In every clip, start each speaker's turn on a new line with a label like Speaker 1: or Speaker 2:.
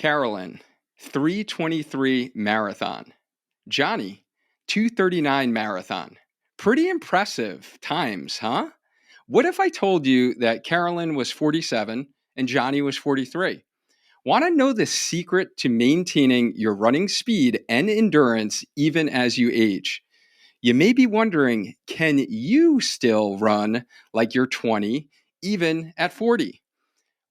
Speaker 1: Carolyn, 3:23 marathon. Johnny, 2:39 marathon. Pretty impressive times, huh? What if I told you that Carolyn was 47 and Johnny was 43? Want to know the secret to maintaining your running speed and endurance even as you age? You may be wondering, can you still run like you're 20 even at 40?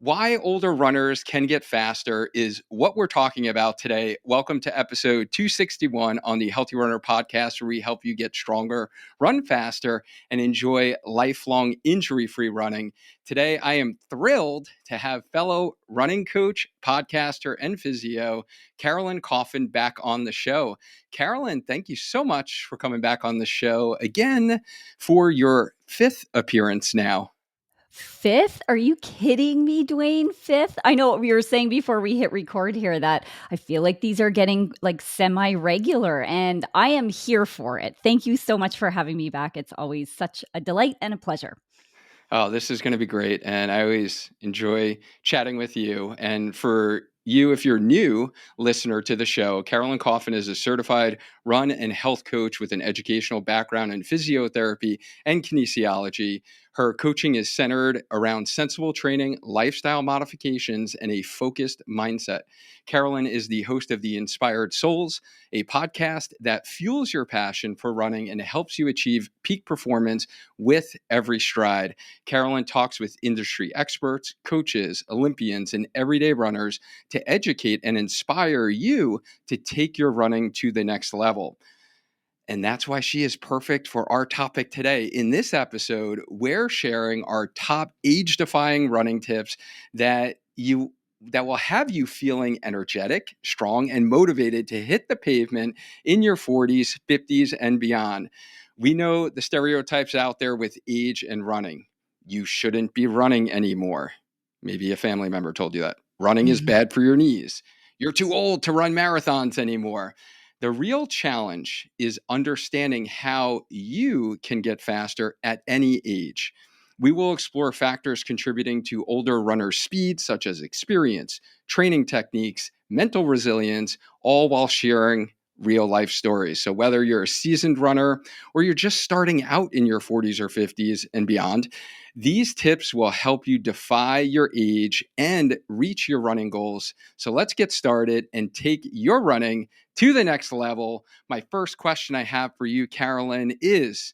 Speaker 1: Why older runners can get faster is what we're talking about today. Welcome to episode 261 on the Healthy Runner podcast, where we help you get stronger, run faster, and enjoy lifelong injury-free running. Today, I am thrilled to have fellow running coach, podcaster, and physio, Carolyn Coffin, back on the show. Carolyn, thank you so much for coming back on the show again for your fifth appearance now.
Speaker 2: Fifth? Are you kidding me, Duane? Fifth? I know what we were saying before we hit record here, that I feel like these are getting like semi-regular, and I am here for it. Thank you so much for having me back. It's always such a delight and a pleasure.
Speaker 1: Oh, this is going to be great. And I always enjoy chatting with you. And for you, if you're a new listener to the show, Carolyn Coffin is a certified run and health coach with an educational background in physiotherapy and kinesiology. Her coaching is centered around sensible training, lifestyle modifications, and a focused mindset. Carolyn is the host of the Inspired Souls, a podcast that fuels your passion for running and helps you achieve peak performance with every stride. Carolyn talks with industry experts, coaches, Olympians, and everyday runners to educate and inspire you to take your running to the next level. And that's why she is perfect for our topic today. In this episode, we're sharing our top age-defying running tips that will have you feeling energetic, strong, and motivated to hit the pavement in your 40s, 50s, and beyond. We know the stereotypes out there with age and running. You shouldn't be running anymore. Maybe a family member told you that. Running is bad for your knees. You're too old to run marathons anymore. The real challenge is understanding how you can get faster at any age. We will explore factors contributing to older runners' speed, such as experience, training techniques, mental resilience, all while sharing real life stories. So whether you're a seasoned runner or you're just starting out in your 40s or 50s and beyond, these tips will help you defy your age and reach your running goals. So let's get started and take your running to the next level. My first question I have for you, Carolyn, is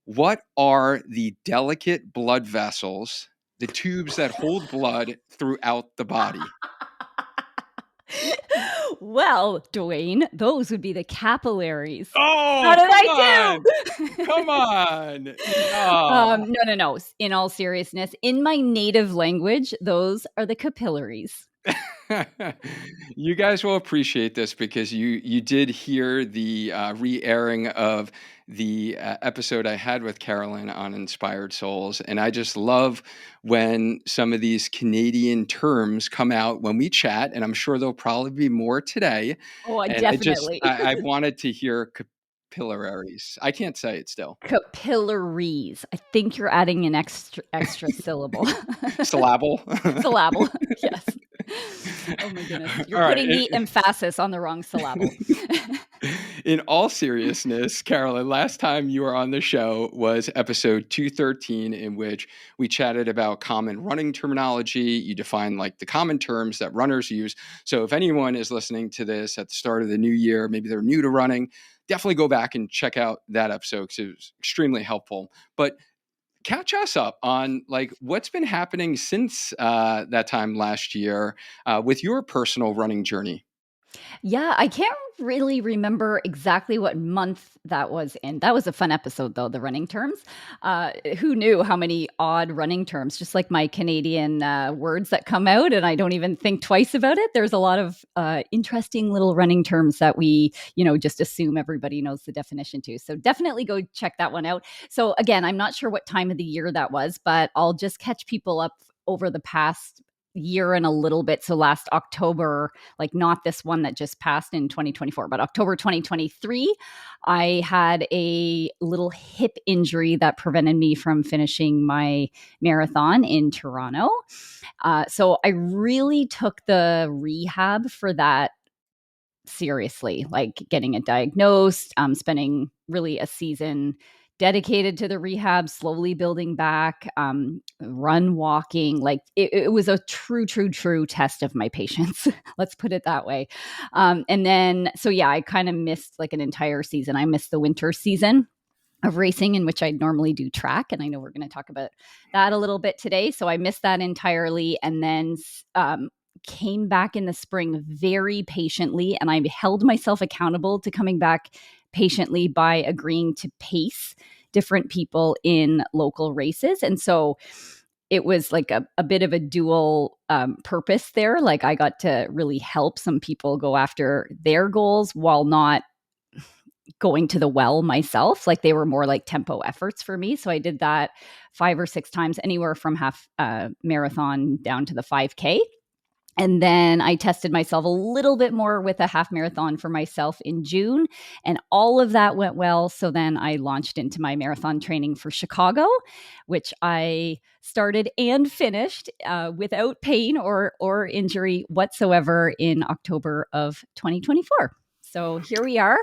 Speaker 1: what are the delicate blood vessels, the tubes that hold blood throughout the body?
Speaker 2: Well, Duane, those would be the capillaries.
Speaker 1: Oh,
Speaker 2: How did I do?
Speaker 1: Come on. Oh.
Speaker 2: No. In all seriousness, in my native language, those are the capillaries.
Speaker 1: You guys will appreciate this because you did hear the re-airing of the episode I had with Carolyn on Inspired Souls. And I just love when some of these Canadian terms come out when we chat, and I'm sure there'll probably be more today.
Speaker 2: Oh,
Speaker 1: And
Speaker 2: definitely.
Speaker 1: I wanted to hear capillaries. I can't say it still.
Speaker 2: Capillaries. I think you're adding an extra syllable.
Speaker 1: Syllable.
Speaker 2: Syllable. Yes. Oh my goodness. You're putting the emphasis on the wrong syllable.
Speaker 1: In all seriousness, Carolyn, last time you were on the show was episode 213, in which we chatted about common running terminology. You defined like the common terms that runners use. So if anyone is listening to this at the start of the new year, maybe they're new to running, definitely go back and check out that episode because it was extremely helpful. But catch us up on like what's been happening since that time last year with your personal running journey.
Speaker 2: Yeah, I can't really remember exactly what month that was in. That was a fun episode, though, the running terms. Who knew how many odd running terms, just like my Canadian words that come out, and I don't even think twice about it. There's a lot of interesting little running terms that we, just assume everybody knows the definition to. So definitely go check that one out. So again, I'm not sure what time of the year that was, but I'll just catch people up over the past year and a little bit. So last October, like not this one that just passed in 2024, but October 2023, I had a little hip injury that prevented me from finishing my marathon in Toronto. So I really took the rehab for that seriously, like getting it diagnosed, spending really a season dedicated to the rehab, slowly building back, run walking. Like it was a true test of my patience. Let's put it that way. And then, so yeah, I kind of missed like an entire season. I missed the winter season of racing in which I normally do track. And I know we're going to talk about that a little bit today. So I missed that entirely. And then came back in the spring very patiently. And I held myself accountable to coming back patiently by agreeing to pace different people in local races. And so it was like a bit of a dual purpose there. Like I got to really help some people go after their goals while not going to the well myself. Like they were more like tempo efforts for me. So I did that 5 or 6 times, anywhere from half marathon down to the 5K. And then I tested myself a little bit more with a half marathon for myself in June. And all of that went well. So then I launched into my marathon training for Chicago, which I started and finished without pain or injury whatsoever in October of 2024. So here we are.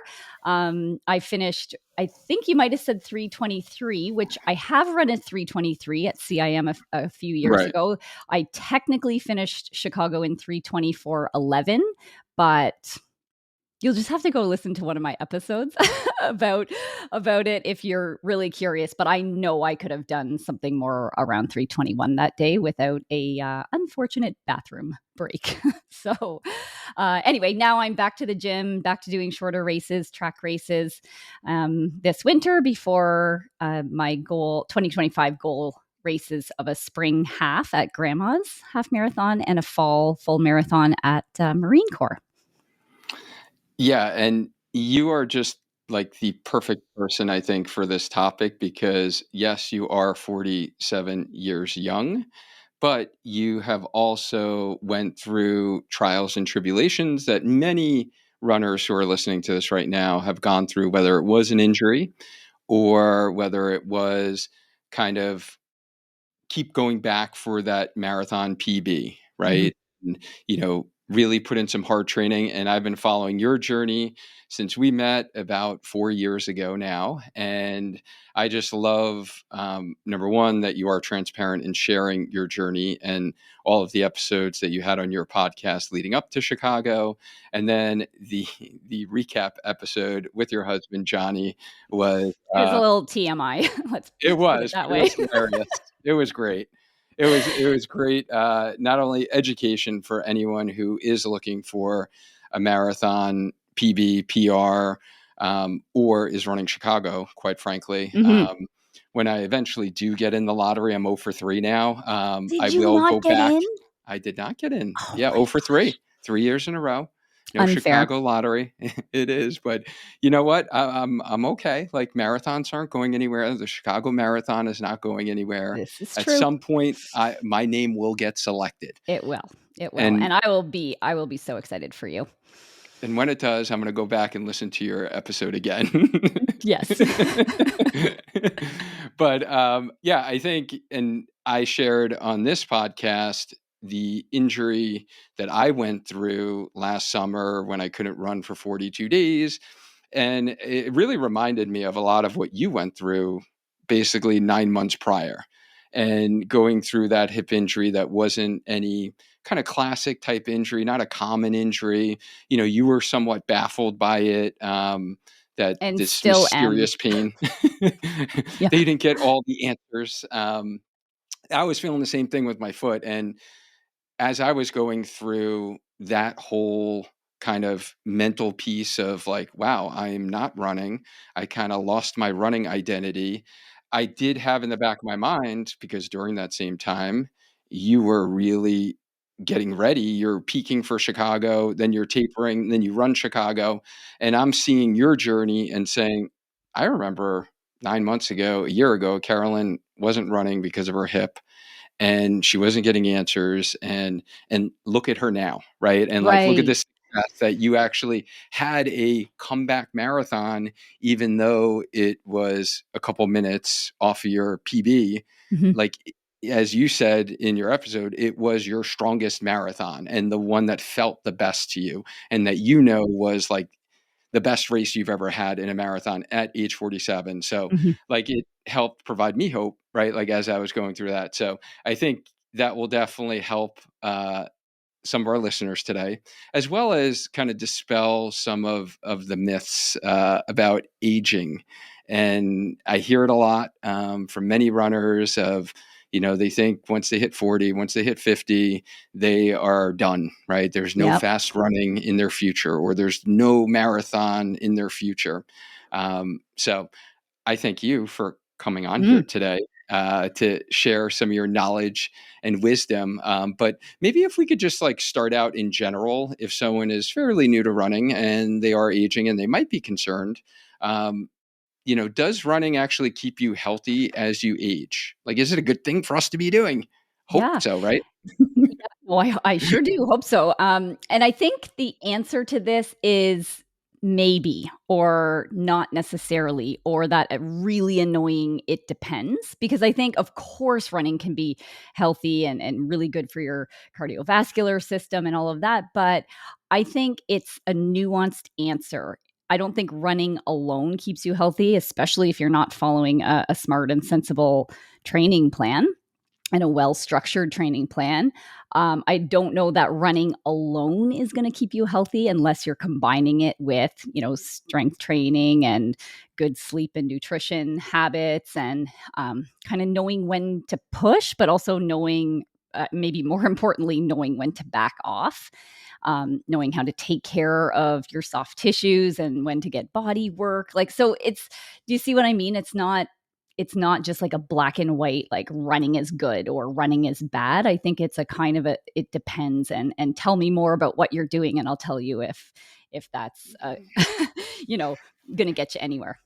Speaker 2: I finished, I think you might have said 323, which I have run a 323 at CIM a few years ago. I technically finished Chicago in 324.11, but you'll just have to go listen to one of my episodes about it if you're really curious. But I know I could have done something more around 321 that day without a unfortunate bathroom break. So anyway, now I'm back to the gym, back to doing shorter races, track races this winter before my 2025 goal races of a spring half at Grandma's half marathon and a fall full marathon at Marine Corps.
Speaker 1: Yeah, and you are just like the perfect person, I think, for this topic because, yes, you are 47 years young, but you have also went through trials and tribulations that many runners who are listening to this right now have gone through, whether it was an injury or whether it was kind of keep going back for that marathon PB, right? And, really put in some hard training. And I've been following your journey since we met about 4 years ago now. And I just love, number one, that you are transparent in sharing your journey and all of the episodes that you had on your podcast leading up to Chicago. And then the recap episode with your husband, Johnny, was
Speaker 2: it was a little TMI. Let's put it that way.
Speaker 1: It was hilarious. It was great. It was great. Not only education for anyone who is looking for a marathon PB, PR, or is running Chicago, quite frankly.
Speaker 2: Mm-hmm.
Speaker 1: When I eventually do get in the lottery, I'm 0 for 3 now. I
Speaker 2: Did you
Speaker 1: will
Speaker 2: not
Speaker 1: go
Speaker 2: get
Speaker 1: back.
Speaker 2: in?
Speaker 1: I did not get in.
Speaker 2: Oh
Speaker 1: Yeah,
Speaker 2: my
Speaker 1: 0 for
Speaker 2: gosh.
Speaker 1: 3 years in a row. No
Speaker 2: Unfair.
Speaker 1: Chicago lottery. It is, but you know what? I'm okay. Like marathons aren't going anywhere. The Chicago Marathon is not going anywhere.
Speaker 2: This is
Speaker 1: At
Speaker 2: true.
Speaker 1: some point, my name will get selected.
Speaker 2: It will. It will.
Speaker 1: And
Speaker 2: And I will be so excited for you.
Speaker 1: And when it does, I'm going to go back and listen to your episode again.
Speaker 2: Yes.
Speaker 1: But yeah, I think, and I shared on this podcast the injury that I went through last summer when I couldn't run for 42 days. And it really reminded me of a lot of what you went through basically 9 months prior. And going through that hip injury that wasn't any kind of classic type injury, not a common injury. You were somewhat baffled by it, that
Speaker 2: And
Speaker 1: this
Speaker 2: still
Speaker 1: mysterious pain.
Speaker 2: Yeah.
Speaker 1: They didn't get all the answers. I was feeling the same thing with my foot. And as I was going through that whole kind of mental piece of like, wow, I am not running. I kind of lost my running identity. I did have in the back of my mind, because during that same time, you were really getting ready. You're peaking for Chicago, then you're tapering, then you run Chicago. And I'm seeing your journey and saying, I remember 9 months ago, a year ago, Carolyn wasn't running because of her hip. and she wasn't getting answers, and look at her now, right? And like, look at
Speaker 2: Right.
Speaker 1: this success that you actually had a comeback marathon, even though it was a couple minutes off of your PB.
Speaker 2: Mhm.
Speaker 1: Like, as you said in your episode, it was your strongest marathon and the one that felt the best to you, and that was like the best race you've ever had in a marathon at age 47. So
Speaker 2: Mhm.
Speaker 1: like, it helped provide me hope, right? Like, as I was going through that. So I think that will definitely help some of our listeners today, as well as kind of dispel some of the myths about aging. And I hear it a lot from many runners of, they think once they hit 40, once they hit 50, they are done, right? There's no
Speaker 2: Yep.
Speaker 1: fast running in their future, or there's no marathon in their future. So I thank you for coming on here
Speaker 2: Mm.
Speaker 1: today to share some of your knowledge and wisdom. But maybe if we could just like start out in general, if someone is fairly new to running and they are aging and they might be concerned, um, does running actually keep you healthy as you age? Like, is it a good thing for us to be doing? Hope
Speaker 2: Yeah.
Speaker 1: so, right?
Speaker 2: Well, I sure do hope so. And I think the answer to this is maybe, or not necessarily, or that really annoying it depends. Because I think, of course, running can be healthy and really good for your cardiovascular system and all of that. But I think it's a nuanced answer. I don't think running alone keeps you healthy, especially if you're not following a smart and sensible training plan and a well-structured training plan. I don't know that running alone is going to keep you healthy unless you're combining it with, strength training and good sleep and nutrition habits, and kind of knowing when to push, but also knowing, maybe more importantly, knowing when to back off. Knowing how to take care of your soft tissues and when to get body work. Like, so do you see what I mean? It's not just like a black and white, like running is good or running is bad. I think it's a kind of it depends, and tell me more about what you're doing and I'll tell you if that's you know going to get you anywhere.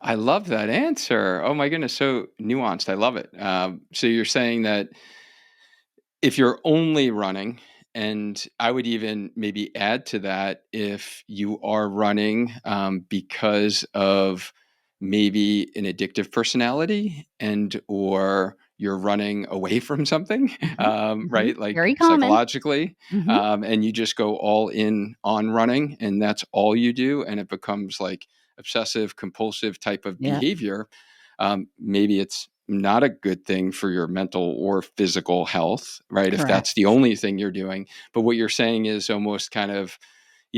Speaker 1: I love that answer. Oh my goodness, so nuanced. I love it. So you're saying that if you're only running, and I would even maybe add to that, if you are running because of maybe an addictive personality, and or you're running away from something,
Speaker 2: Hmm. Hmm.
Speaker 1: right? Like
Speaker 2: Very common.
Speaker 1: psychologically,
Speaker 2: Hmm.
Speaker 1: and you just go all in on running, and that's all you do, and it becomes like obsessive compulsive type of
Speaker 2: Yeah.
Speaker 1: behavior. Maybe it's not a good thing for your mental or physical health, right? If that's
Speaker 2: Correct.
Speaker 1: the only thing you're doing. But what you're saying is almost kind of,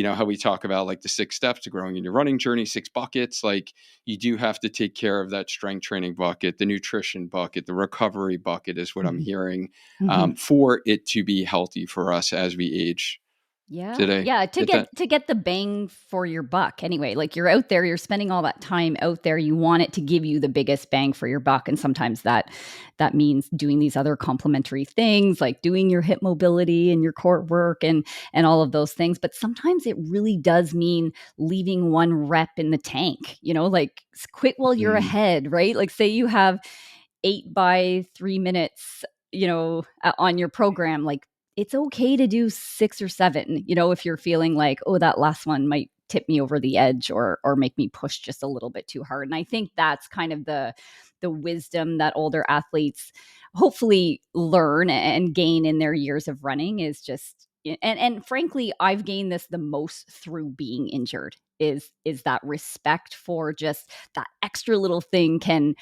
Speaker 1: how we talk about like the 6 steps to growing in your running journey, 6 buckets. Like, you do have to take care of that strength training bucket, the nutrition bucket, the recovery bucket is what I'm
Speaker 2: Hmm.
Speaker 1: hearing,
Speaker 2: Hmm.
Speaker 1: for it to be healthy for us as we age.
Speaker 2: Yeah.
Speaker 1: Did I
Speaker 2: Yeah, to
Speaker 1: get that?
Speaker 2: get the bang for your buck anyway. Like, you're out there, you're spending all that time out there, you want it to give you the biggest bang for your buck, and sometimes that means doing these other complementary things, like doing your hip mobility and your core work and all of those things, but sometimes it really does mean leaving one rep in the tank, like quit while you're
Speaker 1: Mm.
Speaker 2: ahead, right? Like, say you have 8 by 3 minutes, on your program, like, it's okay to do 6 or 7, if you're feeling like, "Oh, that last one might tip me over the edge or make me push just a little bit too hard." And I think that's kind of the wisdom that older athletes hopefully learn and gain in their years of running, is just, and frankly, I've gained this the most through being injured, is that respect for just that extra little thing can,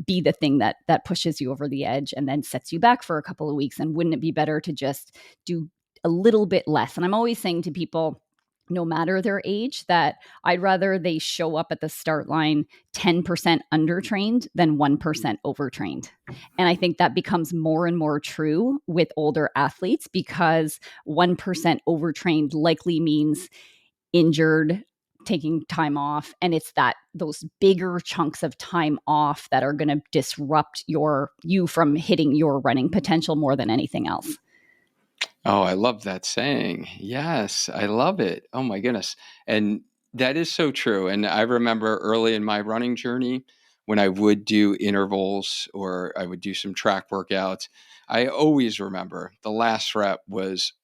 Speaker 2: be the thing that pushes you over the edge and then sets you back for a couple of weeks. And wouldn't it be better to just do a little bit less? And I'm always saying to people, no matter their age, that I'd rather they show up at the start line 10% undertrained than 1% overtrained. And I think that becomes more and more true with older athletes, because 1% overtrained likely means injured, taking time off, and it's those bigger chunks of time off that are going to disrupt you from hitting your running potential more than anything else.
Speaker 1: Oh, I love that saying. Yes, I love it. Oh my goodness. And that is so true. And I remember early in my running journey when I would do intervals or I would do some track workouts, I always remember the last rep was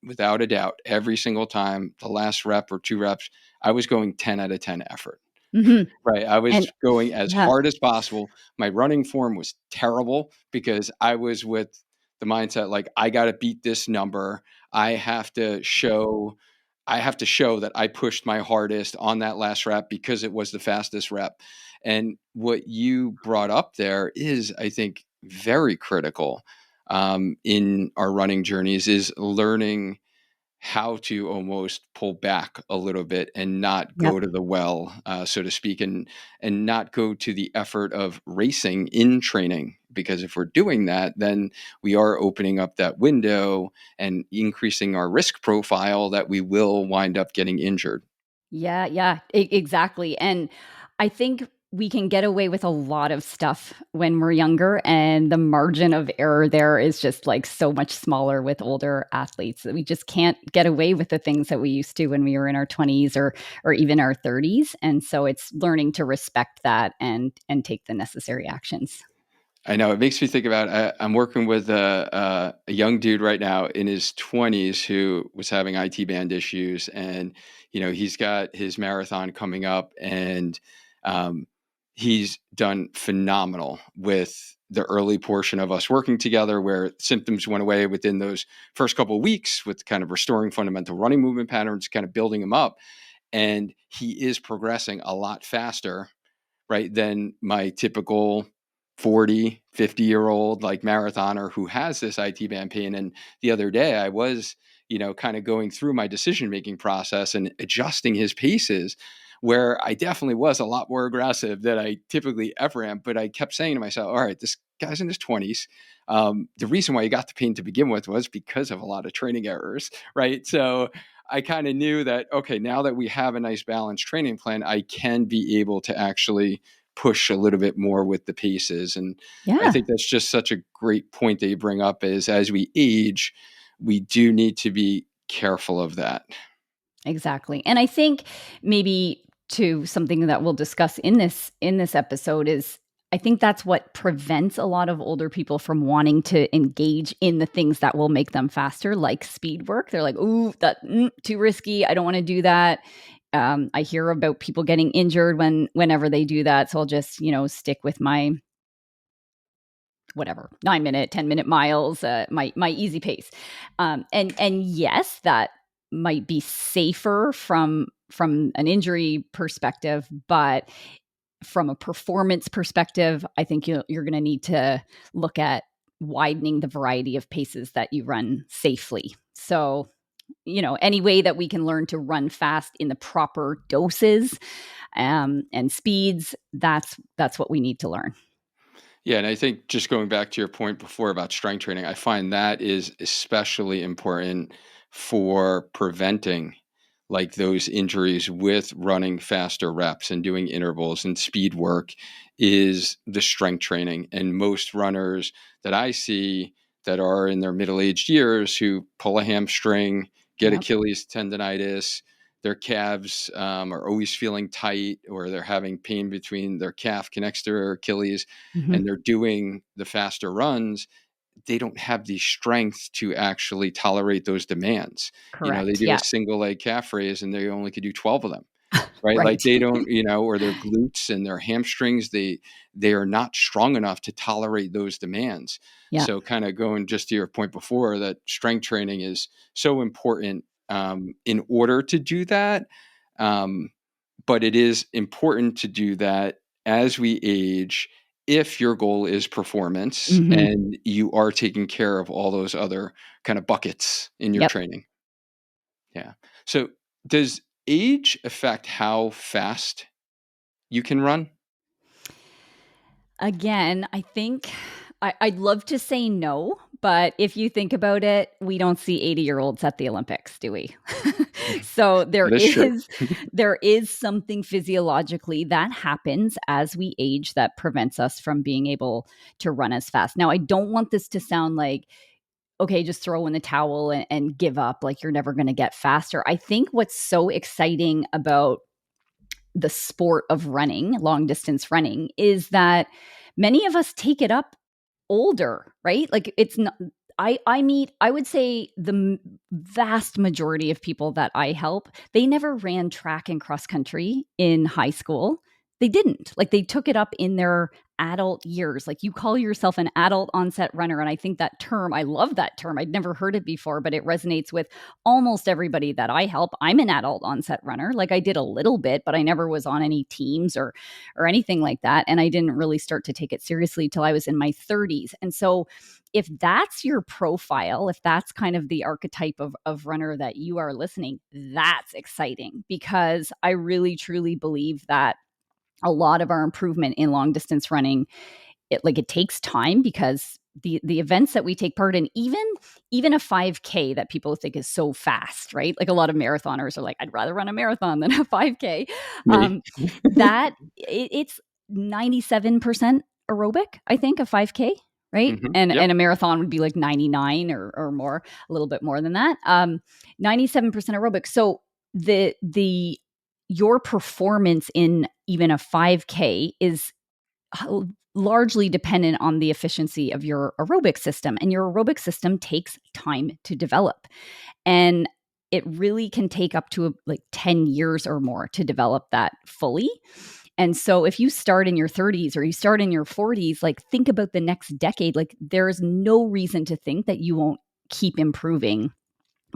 Speaker 1: without a doubt, every single time, the last rep or 2 reps, I was going 10 out of 10 effort.
Speaker 2: Mhm.
Speaker 1: Right. I was
Speaker 2: And
Speaker 1: going as
Speaker 2: yeah.
Speaker 1: hard as possible. My running form was terrible because I was with the mindset like, I got to beat this number. I have to show I have to show that I pushed my hardest on that last rep because it was the fastest rep. And what you brought up there is, I think, very critical in our running journeys is learning how to almost pull back a little bit and not
Speaker 2: Yep.
Speaker 1: go to the well, so to speak, and not go to the effort of racing in training. Because if we're doing that, then we are opening up that window and increasing our risk profile that we will wind up getting injured.
Speaker 2: Yeah, yeah, exactly. And I think we can get away with a lot of stuff when we're younger, and the margin of error there is just like so much smaller with older athletes. That we just can't get away with the things that we used to when we were in our 20s or even our 30s. And so it's learning to respect that and take the necessary actions.
Speaker 1: I know it makes me think about. I'm working with a young dude right now in his 20s who was having IT band issues, and he's got his marathon coming up, and um, he's done phenomenal with the early portion of us working together, where symptoms went away within those first couple of weeks, with kind of restoring fundamental running movement patterns, kind of building him up, and he is progressing a lot faster, right, than my typical 40, 50-year-old like marathoner who has this IT band pain. And the other day I was, kind of going through my decision making process and adjusting his paces, where I definitely was a lot more aggressive than I typically ever am. But I kept saying to myself, all right, this guy's in his 20s. The reason why he got the pain to begin with was because of a lot of training errors, right? So I kind of knew that, okay, now that we have a nice balanced training plan, I can be able to actually push a little bit more with the paces. And I
Speaker 2: Yeah.
Speaker 1: think that's just such a great point that you bring up is as we age, we do need to be careful of that.
Speaker 2: Exactly. And I think maybe to something that we'll discuss in this episode is I think that's what prevents a lot of older people from wanting to engage in the things that will make them faster, like speed work. They're like, "Ooh, that too risky. I don't want to do that." I hear about people getting injured whenever they do that, so I'll just stick with my whatever 9 minute 10-minute miles, my easy pace, and yes, that might be safer from an injury perspective, but from a performance perspective, I think you're going to need to look at widening the variety of paces that you run safely. So any way that we can learn to run fast in the proper doses, and speeds, that's what we need to learn.
Speaker 1: Yeah, and I think just going back to your point before about strength training, I find that is especially important for preventing like those injuries with running faster reps and doing intervals and speed work is the strength training. And most runners that I see that are in their middle-aged years who pull a hamstring, get
Speaker 2: Yep.
Speaker 1: Achilles tendonitis, their calves are always feeling tight, or they're having pain between their calf connects to their Achilles,
Speaker 2: Hmm.
Speaker 1: and they're doing the faster runs, they don't have the strength to actually tolerate those demands. They
Speaker 2: Correct.
Speaker 1: do a
Speaker 2: Yeah.
Speaker 1: single leg calf raise and they only could do 12 of them, right? Like
Speaker 2: Right.
Speaker 1: they don't, or their glutes and their hamstrings, they are not strong enough to tolerate those demands.
Speaker 2: Yeah.
Speaker 1: So kind of going just to your point before, that strength training is so important in order to do that. Um, but it is important to do that as we age if your goal is performance
Speaker 2: Hmm.
Speaker 1: and you are taking care of all those other kind of buckets in your
Speaker 2: Yep.
Speaker 1: training. Yeah. So does age affect how fast you can run?
Speaker 2: Again, I think I'd love to say no, but if you think about it, we don't see 80-year-olds at the Olympics, do we? So
Speaker 1: That is true.
Speaker 2: there is something physiologically that happens as we age that prevents us from being able to run as fast. Now, I don't want this to sound like, okay, just throw in the towel and give up, like you're never going to get faster. I think what's so exciting about the sport of running, long distance running, is that many of us take it up older, right? Like it's not, I would say the vast majority of people that I help, they never ran track and cross country in high school. They didn't. Like they took it up in their adult years. Like you call yourself an adult onset runner. And I think that term, I love that term. I'd never heard it before, but it resonates with almost everybody that I help. I'm an adult onset runner. Like I did a little bit, but I never was on any teams or anything like that. And I didn't really start to take it seriously till I was in my 30s. And so if that's your profile, if that's kind of the archetype of runner that you are listening, that's exciting, because I really truly believe that a lot of our improvement in long distance running, it takes time, because the events that we take part in, even a 5K that people think is so fast, right? Like a lot of marathoners are like, I'd rather run a marathon than a 5K.
Speaker 1: Me.
Speaker 2: That it's 97% aerobic, I think, a 5K, right?
Speaker 1: Yep.
Speaker 2: And a marathon would be like 99 or more, a little bit more than that. 97% aerobic. So the your performance in even a 5K is largely dependent on the efficiency of your aerobic system, and your aerobic system takes time to develop, and it really can take up to like 10 years or more to develop that fully. And so if you start in your 30s or you start in your 40s, like think about the next decade. Like there is no reason to think that you won't keep improving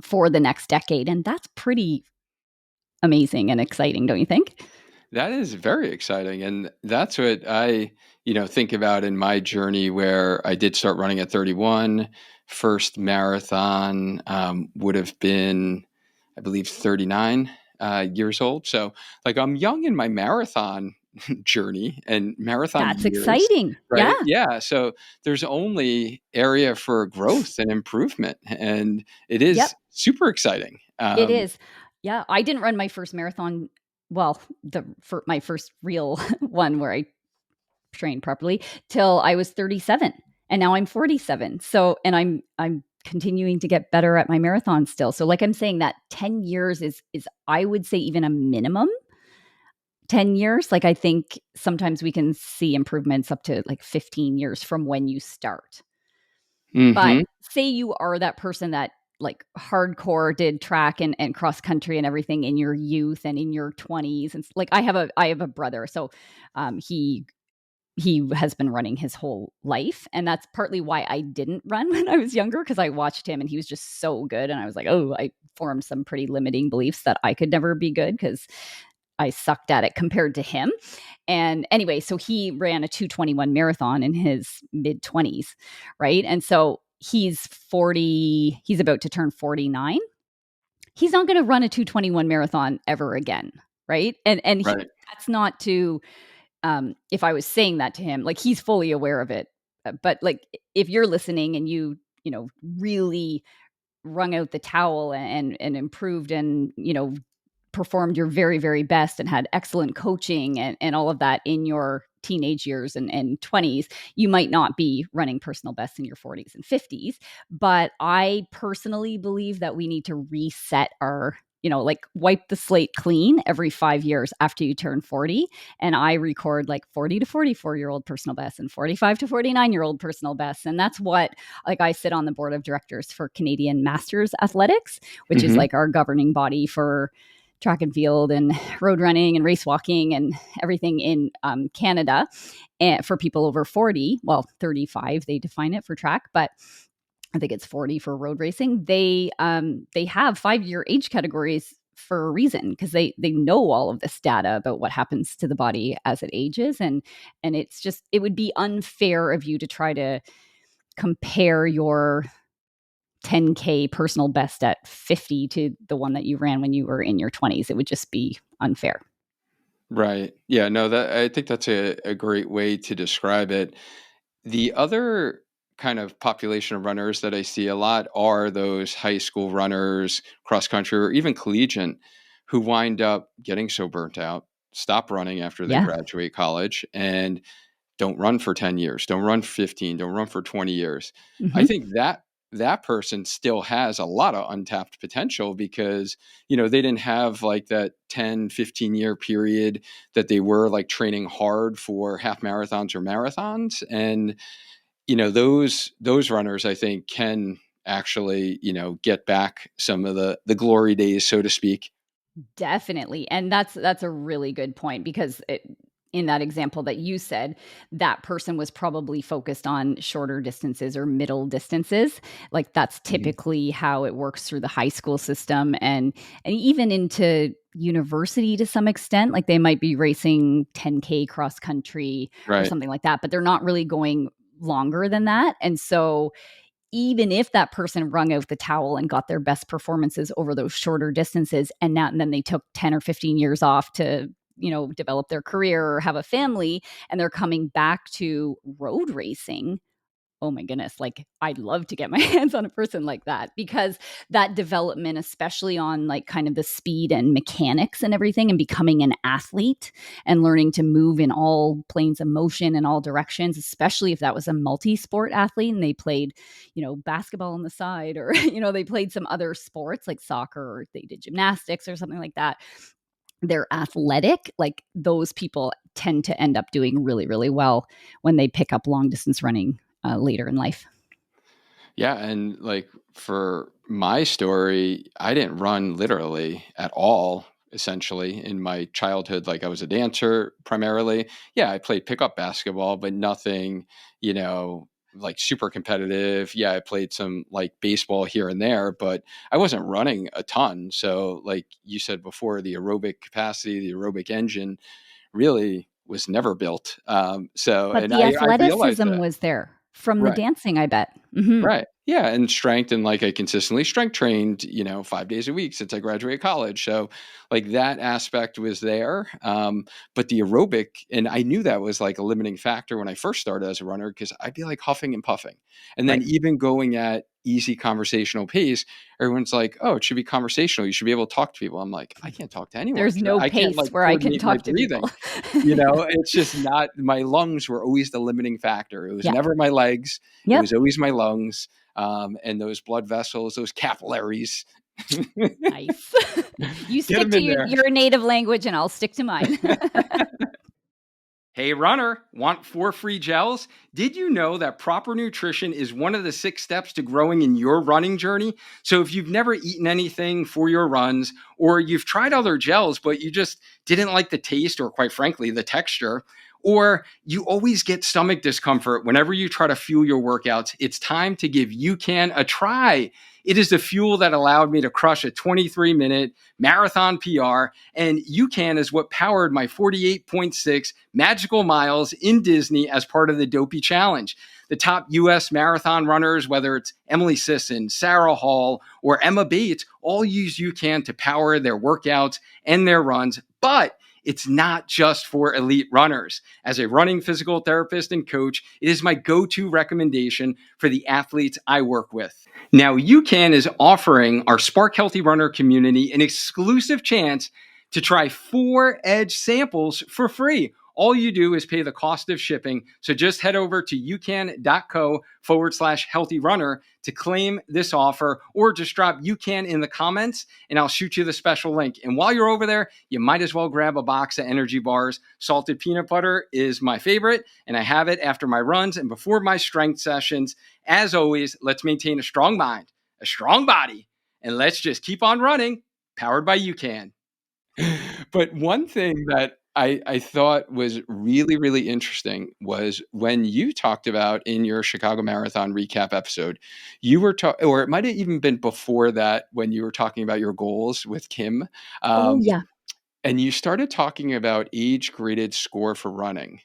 Speaker 2: for the next decade, and that's pretty amazing and exciting, don't you think?
Speaker 1: That is very exciting. And that's what I, think about in my journey, where I did start running at 31. First marathon would have been, I believe, 39 years old. So, like, I'm young in my marathon journey and marathon
Speaker 2: That's
Speaker 1: years,
Speaker 2: exciting. Yeah.
Speaker 1: right? Yeah. So, there's only area for growth and improvement. And it
Speaker 2: Yep.
Speaker 1: is super exciting.
Speaker 2: It is. Yeah, I didn't run my first marathon, well, for my first real one where I trained properly, till I was 37, and now I'm 47. So, and I'm continuing to get better at my marathon still. So like I'm saying, that 10 years is I would say even a minimum 10 years. Like I think sometimes we can see improvements up to like 15 years from when you start. But
Speaker 1: hmm
Speaker 2: say you are that person that like hardcore did track and cross country and everything in your youth and in your 20s, and like I have a brother, so he has been running his whole life, and that's partly why I didn't run when I was younger, because I watched him and he was just so good, and I was like, oh, I formed some pretty limiting beliefs that I could never be good because I sucked at it compared to him. And anyway, so he ran a 2:21 marathon in his mid 20s, right? And so he's 40, he's about to turn 49. He's not going to run a 2:21 marathon ever again, right?
Speaker 1: Right.
Speaker 2: That's not to if I was saying that to him, like he's fully aware of it. But like if you're listening and you really wrung out the towel and improved and performed your very, very best and had excellent coaching and all of that in your teenage years and 20s, you might not be running personal bests in your 40s and 50s. But I personally believe that we need to reset our, like wipe the slate clean every 5 years after you turn 40. And I record like 40 to 44-year-old personal bests and 45 to 49-year-old personal bests. And that's what, like, I sit on the board of directors for Canadian Masters Athletics, which is
Speaker 1: hmm
Speaker 2: like our governing body for track and field and road running and race walking and everything in Canada, and for people over 40, well, 35, they define it for track, but I think it's 40 for road racing. They have 5-year age categories for a reason, because they know all of this data about what happens to the body as it ages, and it's just, it would be unfair of you to try to compare your 10K personal best at 50 to the one that you ran when you were in your 20s. It would just be unfair.
Speaker 1: Right. Yeah, no, that I think that's a great way to describe it. The other kind of population of runners that I see a lot are those high school runners, cross country, or even collegiate, who wind up getting so burnt out, stop running after they
Speaker 2: Yeah.
Speaker 1: graduate college, and don't run for 10 years, don't run for 15, don't run for 20 years. I
Speaker 2: Hmm.
Speaker 1: think that that person still has a lot of untapped potential because, they didn't have like that 10, 15-year period that they were like training hard for half marathons or marathons. And, those runners, I think, can actually, get back some of the glory days, so to speak.
Speaker 2: Definitely. And that's a really good point because in that example that you said, that person was probably focused on shorter distances or middle distances. Like that's
Speaker 1: Mhm.
Speaker 2: typically how it works through the high school system and even into university to some extent. Like they might be racing 10K cross country or
Speaker 1: Right.
Speaker 2: something like that, but they're not really going longer than that. And so even if that person wrung out the towel and got their best performances over those shorter distances and then they took 10 or 15 years off to develop their career or have a family and they're coming back to road racing, oh my goodness, like I'd love to get my hands on a person like that because that development, especially on like kind of the speed and mechanics and everything, and becoming an athlete and learning to move in all planes of motion in all directions, especially if that was a multi-sport athlete and they played, basketball on the side or, they played some other sports like soccer or they did gymnastics or something like that. They're athletic, like those people tend to end up doing really, really well when they pick up long distance running later in life.
Speaker 1: Yeah, and like for my story, I didn't run literally at all, essentially, in my childhood. Like I was a dancer primarily. Yeah, I played pickup basketball, but nothing, like super competitive. Yeah, I played some like baseball here and there, but I wasn't running a ton. So, like you said before, the aerobic capacity, the aerobic engine really was never built.
Speaker 2: But
Speaker 1: And
Speaker 2: the
Speaker 1: I realized
Speaker 2: athleticism
Speaker 1: that.
Speaker 2: was there from the
Speaker 1: Right.
Speaker 2: dancing, I bet. Mhm.
Speaker 1: Right. Yeah, and strength, and like I consistently strength trained, 5 days a week since I graduated college. So like that aspect was there. But the aerobic, and I knew that was like a limiting factor when I first started as a runner because I'd be like huffing and puffing. And then
Speaker 2: Right.
Speaker 1: even going at easy conversational pace, everyone's like, "Oh, it should be conversational. You should be able to talk to people." I'm like, "I can't talk to anyone
Speaker 2: There's
Speaker 1: 'cause
Speaker 2: no
Speaker 1: I can't
Speaker 2: pace
Speaker 1: like
Speaker 2: where I can
Speaker 1: coordinate my
Speaker 2: talk to people.
Speaker 1: breathing." It's just not, my lungs were always the limiting factor. It was
Speaker 2: Yeah.
Speaker 1: never my legs. It
Speaker 2: Yep.
Speaker 1: was always my lungs, and those blood vessels, those capillaries.
Speaker 2: Nice. You
Speaker 1: Get
Speaker 2: stick
Speaker 1: them
Speaker 2: to
Speaker 1: in
Speaker 2: your
Speaker 1: there.
Speaker 2: your native language, and I'll stick to mine.
Speaker 1: Hey, runner, want 4 free gels? Did you know that proper nutrition is one of the 6 steps to growing in your running journey? So, if you've never eaten anything for your runs, or you've tried other gels, but you just didn't like the taste, or quite frankly, the texture, or you always get stomach discomfort whenever you try to fuel your workouts, it's time to give UCAN a try. It is the fuel that allowed me to crush a 23-minute marathon PR, and UCAN is what powered my 48.6 magical miles in Disney as part of the Dopey Challenge. The top US marathon runners, whether it's Emily Sisson, Sarah Hall, or Emma Bates, all use UCAN to power their workouts and their runs. But it's not just for elite runners. As a running physical therapist and coach, it is my go-to recommendation for the athletes I work with. Now, UCAN is offering our Spark Healthy Runner community an exclusive chance to try 4 Edge samples for free. All you do is pay the cost of shipping. So just head over to ucan.co/healthy runner to claim this offer, or just drop UCAN in the comments and I'll shoot you the special link. And while you're over there, you might as well grab a box of energy bars. Salted peanut butter is my favorite, and I have it after my runs and before my strength sessions. As always, let's maintain a strong mind, a strong body, and let's just keep on running, powered by UCAN. But one thing that I thought was really, really interesting was when you talked about in your Chicago Marathon recap episode, you were talking, or it might have even been before that when you were talking about your goals with Kim,
Speaker 2: Oh,
Speaker 1: um,
Speaker 2: yeah.
Speaker 1: and you started talking about age graded score for running.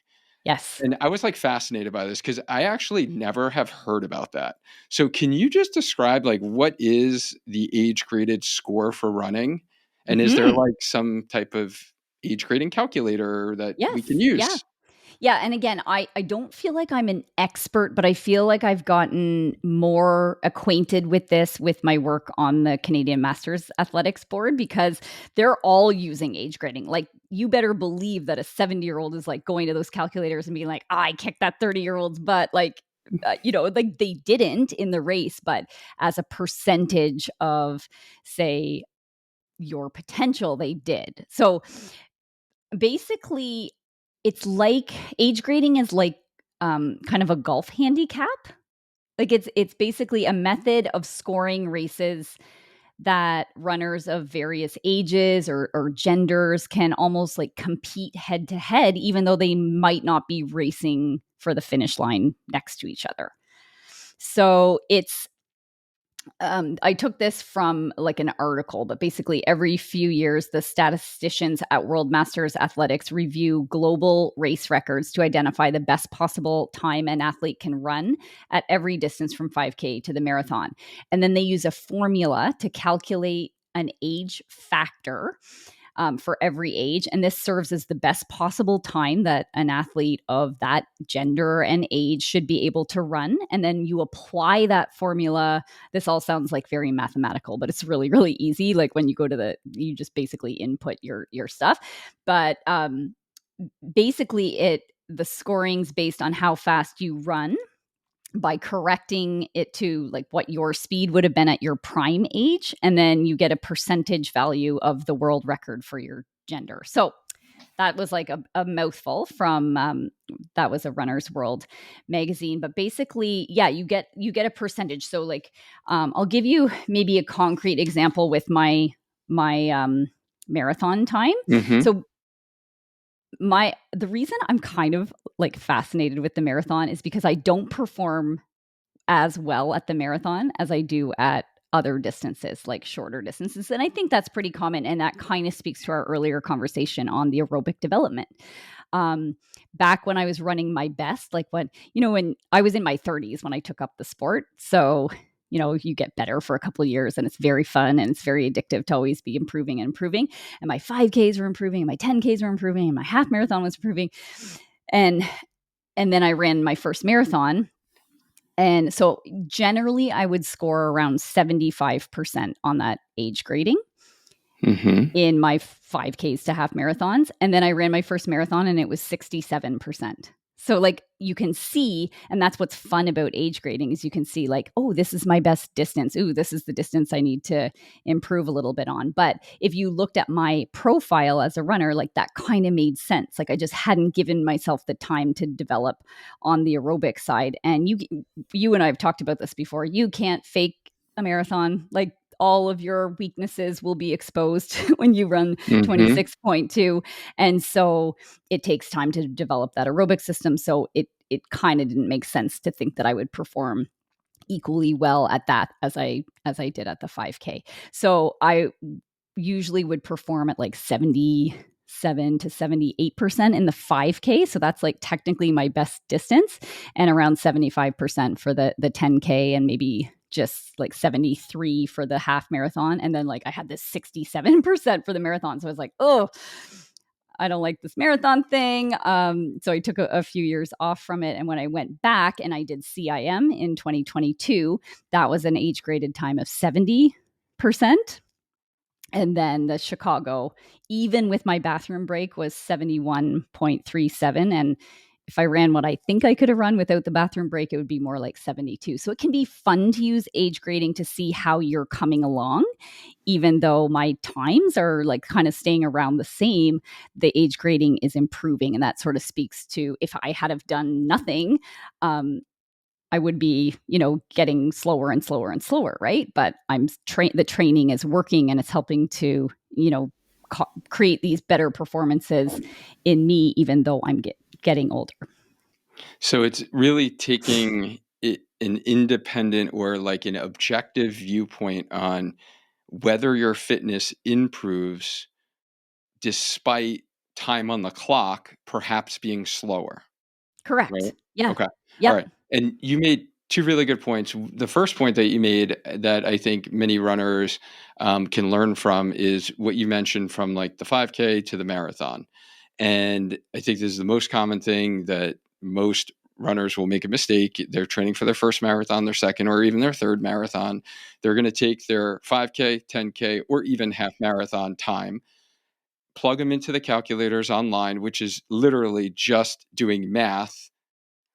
Speaker 2: Yes.
Speaker 1: And I was like fascinated by this because I actually never have heard about that. So can you just describe like what is the age graded score for running? And is there
Speaker 2: Mhm.
Speaker 1: like some type of age grading calculator that we can
Speaker 2: Yes. Yeah.
Speaker 1: use?
Speaker 2: Yeah, and again, I don't feel like I'm an expert, but I feel like I've gotten more acquainted with this with my work on the Canadian Masters Athletics Board because they're all using age grading. Like, you better believe that a 70-year-old is like going to those calculators and being like, I kicked that 30-year-old's butt. Like, like they didn't in the race, but as a percentage of, say, your potential, they did. So basically, it's like age grading is like kind of a golf handicap. Like it's basically a method of scoring races that runners of various ages or genders can almost like compete head to head, even though they might not be racing for the finish line next to each other. So it's I took this from like an article, but basically every few years, the statisticians at World Masters Athletics review global race records to identify the best possible time an athlete can run at every distance from 5K to the marathon. And then they use a formula to calculate an age factor for every age. And this serves as the best possible time that an athlete of that gender and age should be able to run. And then you apply that formula. This all sounds like very mathematical, but it's really, really easy. Like when you go to you just basically input your stuff. But basically, the scoring's based on how fast you run by correcting it to like what your speed would have been at your prime age. And then you get a percentage value of the world record for your gender. So that was like a mouthful from that was a Runner's World magazine. But basically, yeah, you get a percentage. So like I'll give you maybe a concrete example with my marathon time.
Speaker 1: Mm-hmm.
Speaker 2: So the reason I'm kind of like fascinated with the marathon is because I don't perform as well at the marathon as I do at other distances, like shorter distances. And I think that's pretty common. And that kind of speaks to our earlier conversation on the aerobic development. Back when I was running my best, like when I was in my 30s when I took up the sport. So, you get better for a couple of years and it's very fun and it's very addictive to always be improving and improving. And my 5Ks were improving and my 10Ks were improving and my half marathon was improving. And then I ran my first marathon. And so generally I would score around 75% on that age grading in my 5Ks to half marathons. And then I ran my first marathon and it was 67%. So like you can see, and that's what's fun about age grading is you can see like, oh, this is my best distance. Ooh, this is the distance I need to improve a little bit on. But if you looked at my profile as a runner, like that kind of made sense. Like I just hadn't given myself the time to develop on the aerobic side. And you and I have talked about this before. You can't fake a marathon. Like all of your weaknesses will be exposed when you run 26.2. And so it takes time to develop that aerobic system. So it kind of didn't make sense to think that I would perform equally well at that as I did at the 5K. So I usually would perform at like 77 to 78% in the 5K. So that's like technically my best distance, and around 75% for the 10K, and maybe just like 73 for the half marathon. And then like I had this 67% for the marathon. So I was like, oh, I don't like this marathon thing. So I took a few years off from it. And when I went back and I did CIM in 2022, that was an age graded time of 70%. And then the Chicago, even with my bathroom break, was 71.37. And if I ran what I think I could have run without the bathroom break, it would be more like 72. So it can be fun to use age grading to see how you're coming along. Even though my times are like kind of staying around the same, the age grading is improving. And that sort of speaks to if I had have done nothing, I would be, getting slower and slower and slower, right? But the training is working and it's helping to, create these better performances in me, even though I'm getting older.
Speaker 1: So it's really taking an independent or like an objective viewpoint on whether your fitness improves despite time on the clock perhaps being slower.
Speaker 2: Correct.
Speaker 1: Right?
Speaker 2: Yeah.
Speaker 1: Okay. All
Speaker 2: Yep.
Speaker 1: right. And you made two really good points. The first point that you made that I think many runners can learn from is what you mentioned from like the 5K to the marathon. And I think this is the most common thing that most runners will make a mistake. They're training for their first marathon, their second, or even their third marathon. They're going to take their 5K, 10K, or even half marathon time, plug them into the calculators online, which is literally just doing math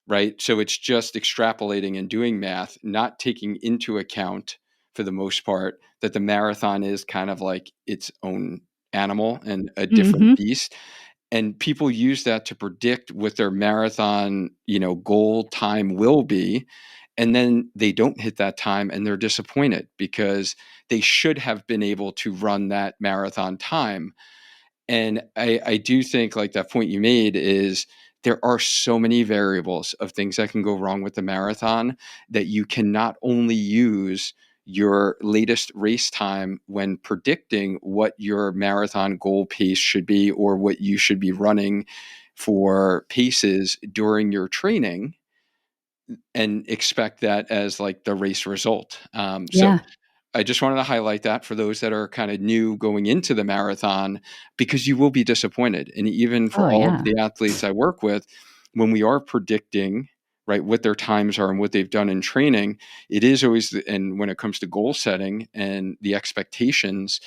Speaker 1: right? So it's just extrapolating and doing math, not taking into account, for the most part, that the marathon is kind of like its own animal and a different
Speaker 2: Mhm.
Speaker 1: beast. And people use that to predict what their marathon, goal time will be. And then they don't hit that time and they're disappointed because they should have been able to run that marathon time. And I do think, like, that point you made is there are so many variables of things that can go wrong with the marathon that you can not only use your latest race time when predicting what your marathon goal pace should be or what you should be running for paces during your training and expect that as like the race result. So
Speaker 2: Yeah.
Speaker 1: I just wanted to highlight that for those that are kind of new going into the marathon, because you will be disappointed. And even for
Speaker 2: Oh,
Speaker 1: all of
Speaker 2: yeah.
Speaker 1: the athletes I work with, when we are predicting, right, what their times are and what they've done in training, it is always, and when it comes to goal setting and the expectations,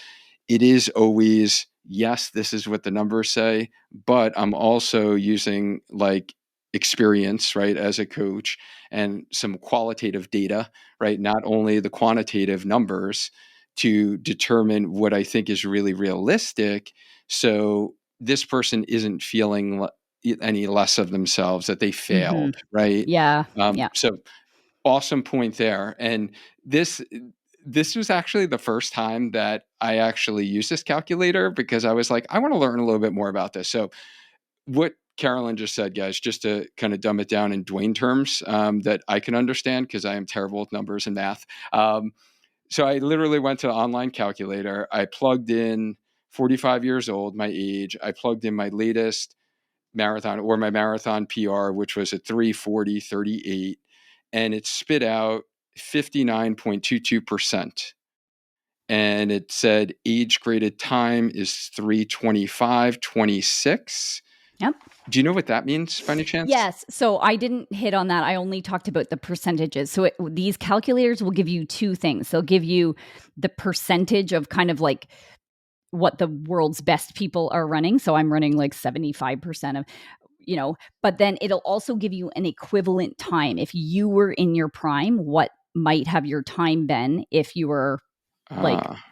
Speaker 1: it is always, yes, this is what the numbers say, but I'm also using like experience, right, as a coach and some qualitative data, right, not only the quantitative numbers, to determine what I think is really realistic. So this person isn't feeling any less of themselves, that they
Speaker 2: Mhm.
Speaker 1: failed, right?
Speaker 2: Yeah. Yeah.
Speaker 1: So awesome point there. And this this was actually the first time that I actually used this calculator, because I was like, I want to learn a little bit more about this. So what Carolyn just said, guys, just to kind of dumb it down in Duane terms, that I can understand, because I am terrible with numbers and math. So I literally went to an online calculator. I plugged in 45 years old, my age. I plugged in my latest marathon, or my marathon PR, which was a 3:40:38, and it spit out 59.22%. And it said age graded time is 3:25:26.
Speaker 2: Yep.
Speaker 1: Do you know what that means by any chance?
Speaker 2: Yes. So I didn't hit on that. I only talked about the percentages. So these calculators will give you two things. They'll give you the percentage of kind of like what the world's best people are running. So I'm running like 75% of, but then it'll also give you an equivalent time. If you were in your prime, what might have your time been if you were like
Speaker 1: Ah,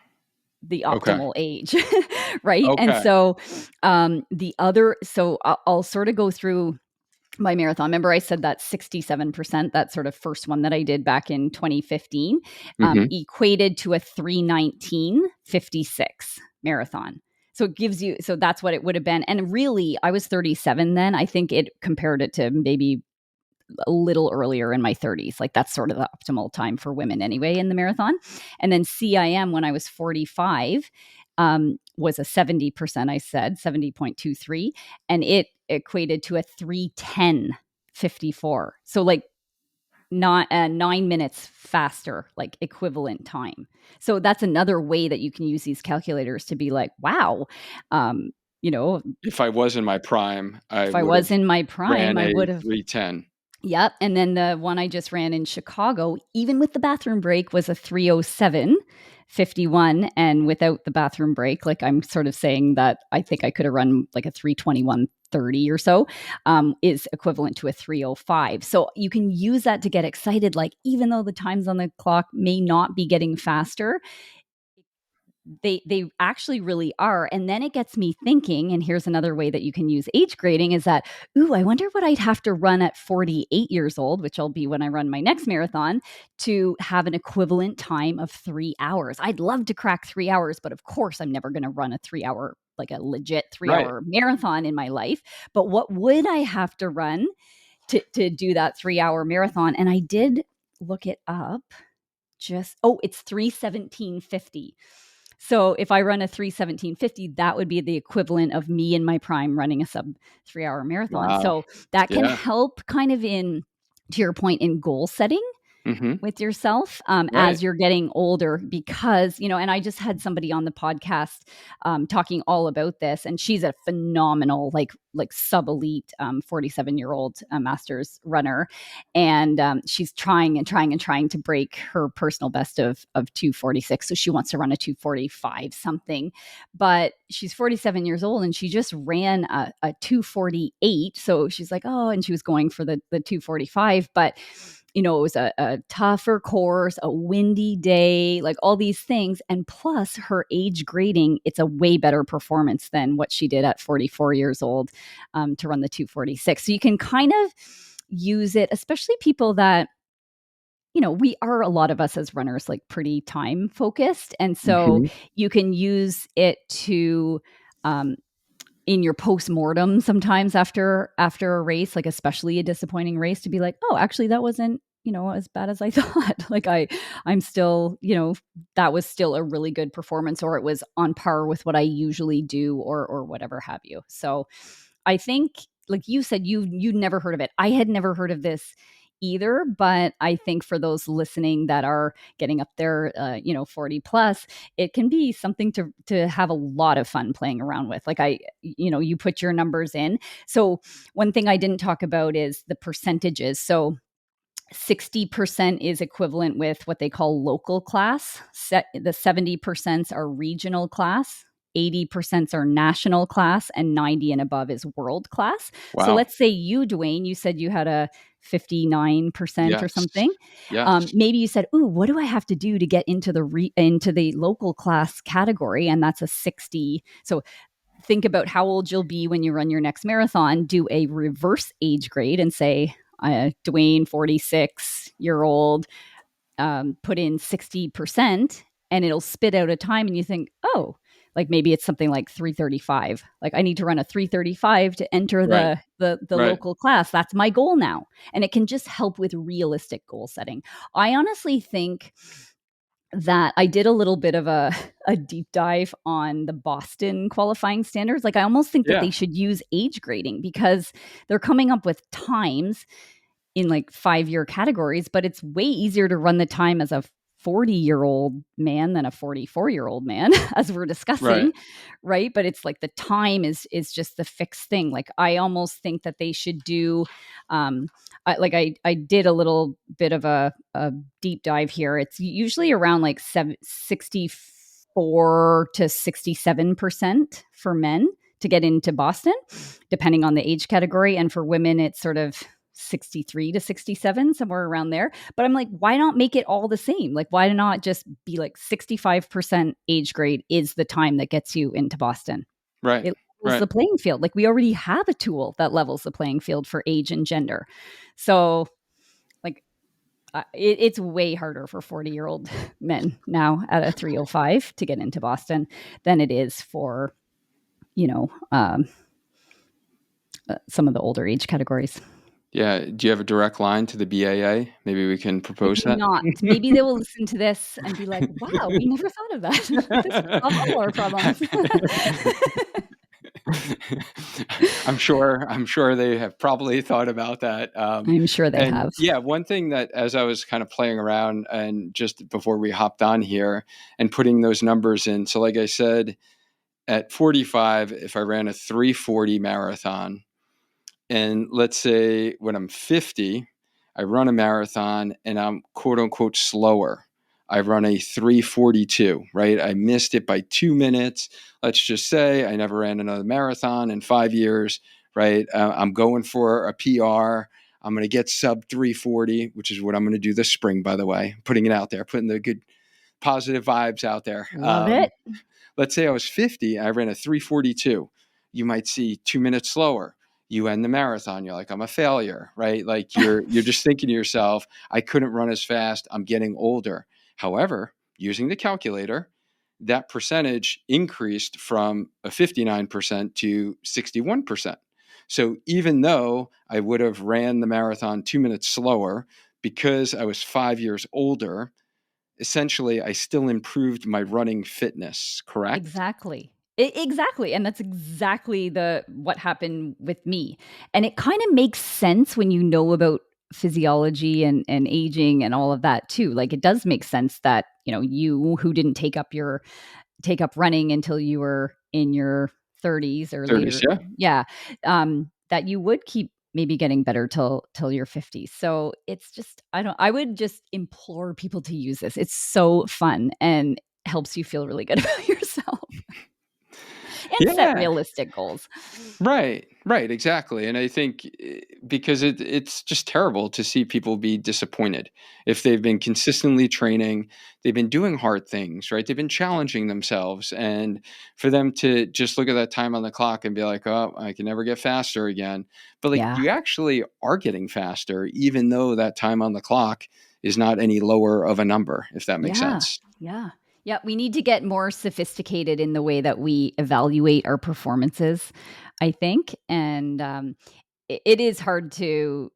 Speaker 2: the
Speaker 1: okay.
Speaker 2: optimal age, right? And
Speaker 1: Okay.
Speaker 2: so I'll sort of go through my marathon. Remember, I said that 67%, that sort of first one that I did back in 2015,
Speaker 1: Hmm.
Speaker 2: equated to a 3:19:56 marathon. So it gives you, so that's what it would have been. And really, I was 37 then. I think it compared it to maybe a little earlier in my 30s. Like that's sort of the optimal time for women anyway in the marathon. And then CIM when I was 45 was a 70%, I said 70.23, and it equated to a 3:10:54. So like not 9 minutes faster, like equivalent time. So that's another way that you can use these calculators to be like, wow, um, you know,
Speaker 1: If I was in my prime, I
Speaker 2: if I
Speaker 1: would have
Speaker 2: was in my prime,
Speaker 1: ran
Speaker 2: I
Speaker 1: a
Speaker 2: would have.
Speaker 1: 3:10.
Speaker 2: Yep, and then the one I just ran in Chicago, even with the bathroom break, was a 3:07:51, and without the bathroom break, like, I'm sort of saying that I think I could have run, like, a 3:21:30 or so, is equivalent to a 3:05. So you can use that to get excited, like, even though the times on the clock may not be getting faster, they actually really are. And then it gets me thinking, and here's another way that you can use age grading is that, ooh, I wonder what I'd have to run at 48 years old, which I'll be when I run my next marathon, to have an equivalent time of 3 hours. I'd love to crack 3 hours, but of course I'm never going to run a 3 hour, like a legit three
Speaker 1: Right.
Speaker 2: hour marathon in my life. But what would I have to run to do that 3 hour marathon? And I did look it up. It's 3:17:50. So if I run a 3:17:50, that would be the equivalent of me in my prime running a sub 3 hour marathon.
Speaker 1: Wow.
Speaker 2: So that can
Speaker 1: Yeah.
Speaker 2: help kind of in, to your point, in goal setting. with yourself
Speaker 1: Right.
Speaker 2: as you're getting older, because and I just had somebody on the podcast talking all about this, and she's a phenomenal like sub elite 47-year-old masters runner, and she's trying and trying and trying to break her personal best of 246. So she wants to run a 245 something, but she's 47 years old and she just ran a 248. So she's like, oh, and she was going for the 245, but it was a tougher course, a windy day, like all these things. And plus her age grading, it's a way better performance than what she did at 44 years old to run the 246. So you can kind of use it, especially people that, we are, a lot of us as runners, like pretty time focused. And so
Speaker 1: Hmm.
Speaker 2: you can use it to, um, in your post-mortem sometimes after a race, like especially a disappointing race, to be like, oh, actually that wasn't as bad as I thought. Like I'm still, that was still a really good performance, or it was on par with what I usually do, or whatever have you. So I think, like you said, you'd never heard of it. I had never heard of this either, but I think for those listening that are getting up there 40 plus, it can be something to have a lot of fun playing around with. Like you put your numbers in. So one thing I didn't talk about is the percentages. So 60% is equivalent with what they call local class. The 70% are regional class. 80% are national class, and 90 and above is world class. So
Speaker 1: Wow.
Speaker 2: let's say you, Duane, you said you had a 59% or
Speaker 1: Yes.
Speaker 2: something.
Speaker 1: Yes.
Speaker 2: Maybe you said, "Ooh, what do I have to do to get into the local class category?" And that's a 60. So think about how old you'll be when you run your next marathon. Do a reverse age grade and say, Duane, 46-year-old, put in 60%, and it'll spit out a time. And you think, oh, like maybe it's something like 335. Like I need to run a 335 to enter
Speaker 1: Right.
Speaker 2: the
Speaker 1: Right.
Speaker 2: local class. That's my goal now. And it can just help with realistic goal setting. I honestly think that I did a little bit of a deep dive on the Boston qualifying standards. Like I almost think that
Speaker 1: Yeah.
Speaker 2: they should use age grading, because they're coming up with times in like 5-year categories, but it's way easier to run the time as a 40-year-old man than a 44-year-old man, as we're
Speaker 1: Right.
Speaker 2: discussing, right? But it's like the time is just the fixed thing. Like I almost think that they should do, I did a little bit of a deep dive here. It's usually around like 64 to 67% for men to get into Boston, depending on the age category. And for women, it's sort of 63 to 67, somewhere around there. But I'm like, why not make it all the same? Like, why not just be like 65% age grade is the time that gets you into Boston?
Speaker 1: Right.
Speaker 2: It levels
Speaker 1: Right.
Speaker 2: the playing field. Like we already have a tool that levels the playing field for age and gender. So like it's way harder for 40-year-old men now at a 305 to get into Boston than it is for, you know, um, some of the older age categories.
Speaker 1: Yeah. Do you have a direct line to the BAA? Maybe we can
Speaker 2: I
Speaker 1: propose
Speaker 2: do
Speaker 1: that.
Speaker 2: not. Maybe they will listen to this and be like, wow, we never thought of that. This will solve all our problems.
Speaker 1: I'm sure they have probably thought about that.
Speaker 2: I'm sure they
Speaker 1: And
Speaker 2: have.
Speaker 1: yeah, one thing that as I was kind of playing around and just before we hopped on here and putting those numbers in. So like I said, at 45, if I ran a 340 marathon, and let's say when I'm 50, I run a marathon and I'm quote unquote slower. I run a 342, right? I missed it by 2 minutes. Let's just say I never ran another marathon in 5 years, right? I'm going for a PR. I'm going to get sub 340, which is what I'm going to do this spring, by the way. Putting it out there, putting the good positive vibes out there.
Speaker 2: Love it.
Speaker 1: Let's say I was 50, I ran a 342. You might see 2 minutes slower. You end the marathon, you're like, I'm a failure, right? Like you're just thinking to yourself, I couldn't run as fast. I'm getting older. However, using the calculator, that percentage increased from a 59% to 61%. So even though I would have ran the marathon 2 minutes slower because I was 5 years older, essentially I still improved my running fitness, correct?
Speaker 2: Exactly. Exactly. And that's exactly the what happened with me. And it kind of makes sense when you know about physiology and aging and all of that too. Like it does make sense that, you who didn't take up running until you were in your 30s or
Speaker 1: 30s,
Speaker 2: later.
Speaker 1: yeah.
Speaker 2: Yeah. That you would keep maybe getting better till your 50s. So it's just, I would just implore people to use this. It's so fun and helps you feel really good about yourself and set
Speaker 1: Yeah.
Speaker 2: realistic goals.
Speaker 1: Right, exactly. And I think because it's just terrible to see people be disappointed if they've been consistently training, they've been doing hard things, right? They've been challenging themselves, and for them to just look at that time on the clock and be like, "Oh, I can never get faster again." But like
Speaker 2: Yeah.
Speaker 1: you actually are getting faster, even though that time on the clock is not any lower of a number, if that makes
Speaker 2: Yeah.
Speaker 1: sense.
Speaker 2: Yeah. Yeah. We need to get more sophisticated in the way that we evaluate our performances, I think. And it is hard to,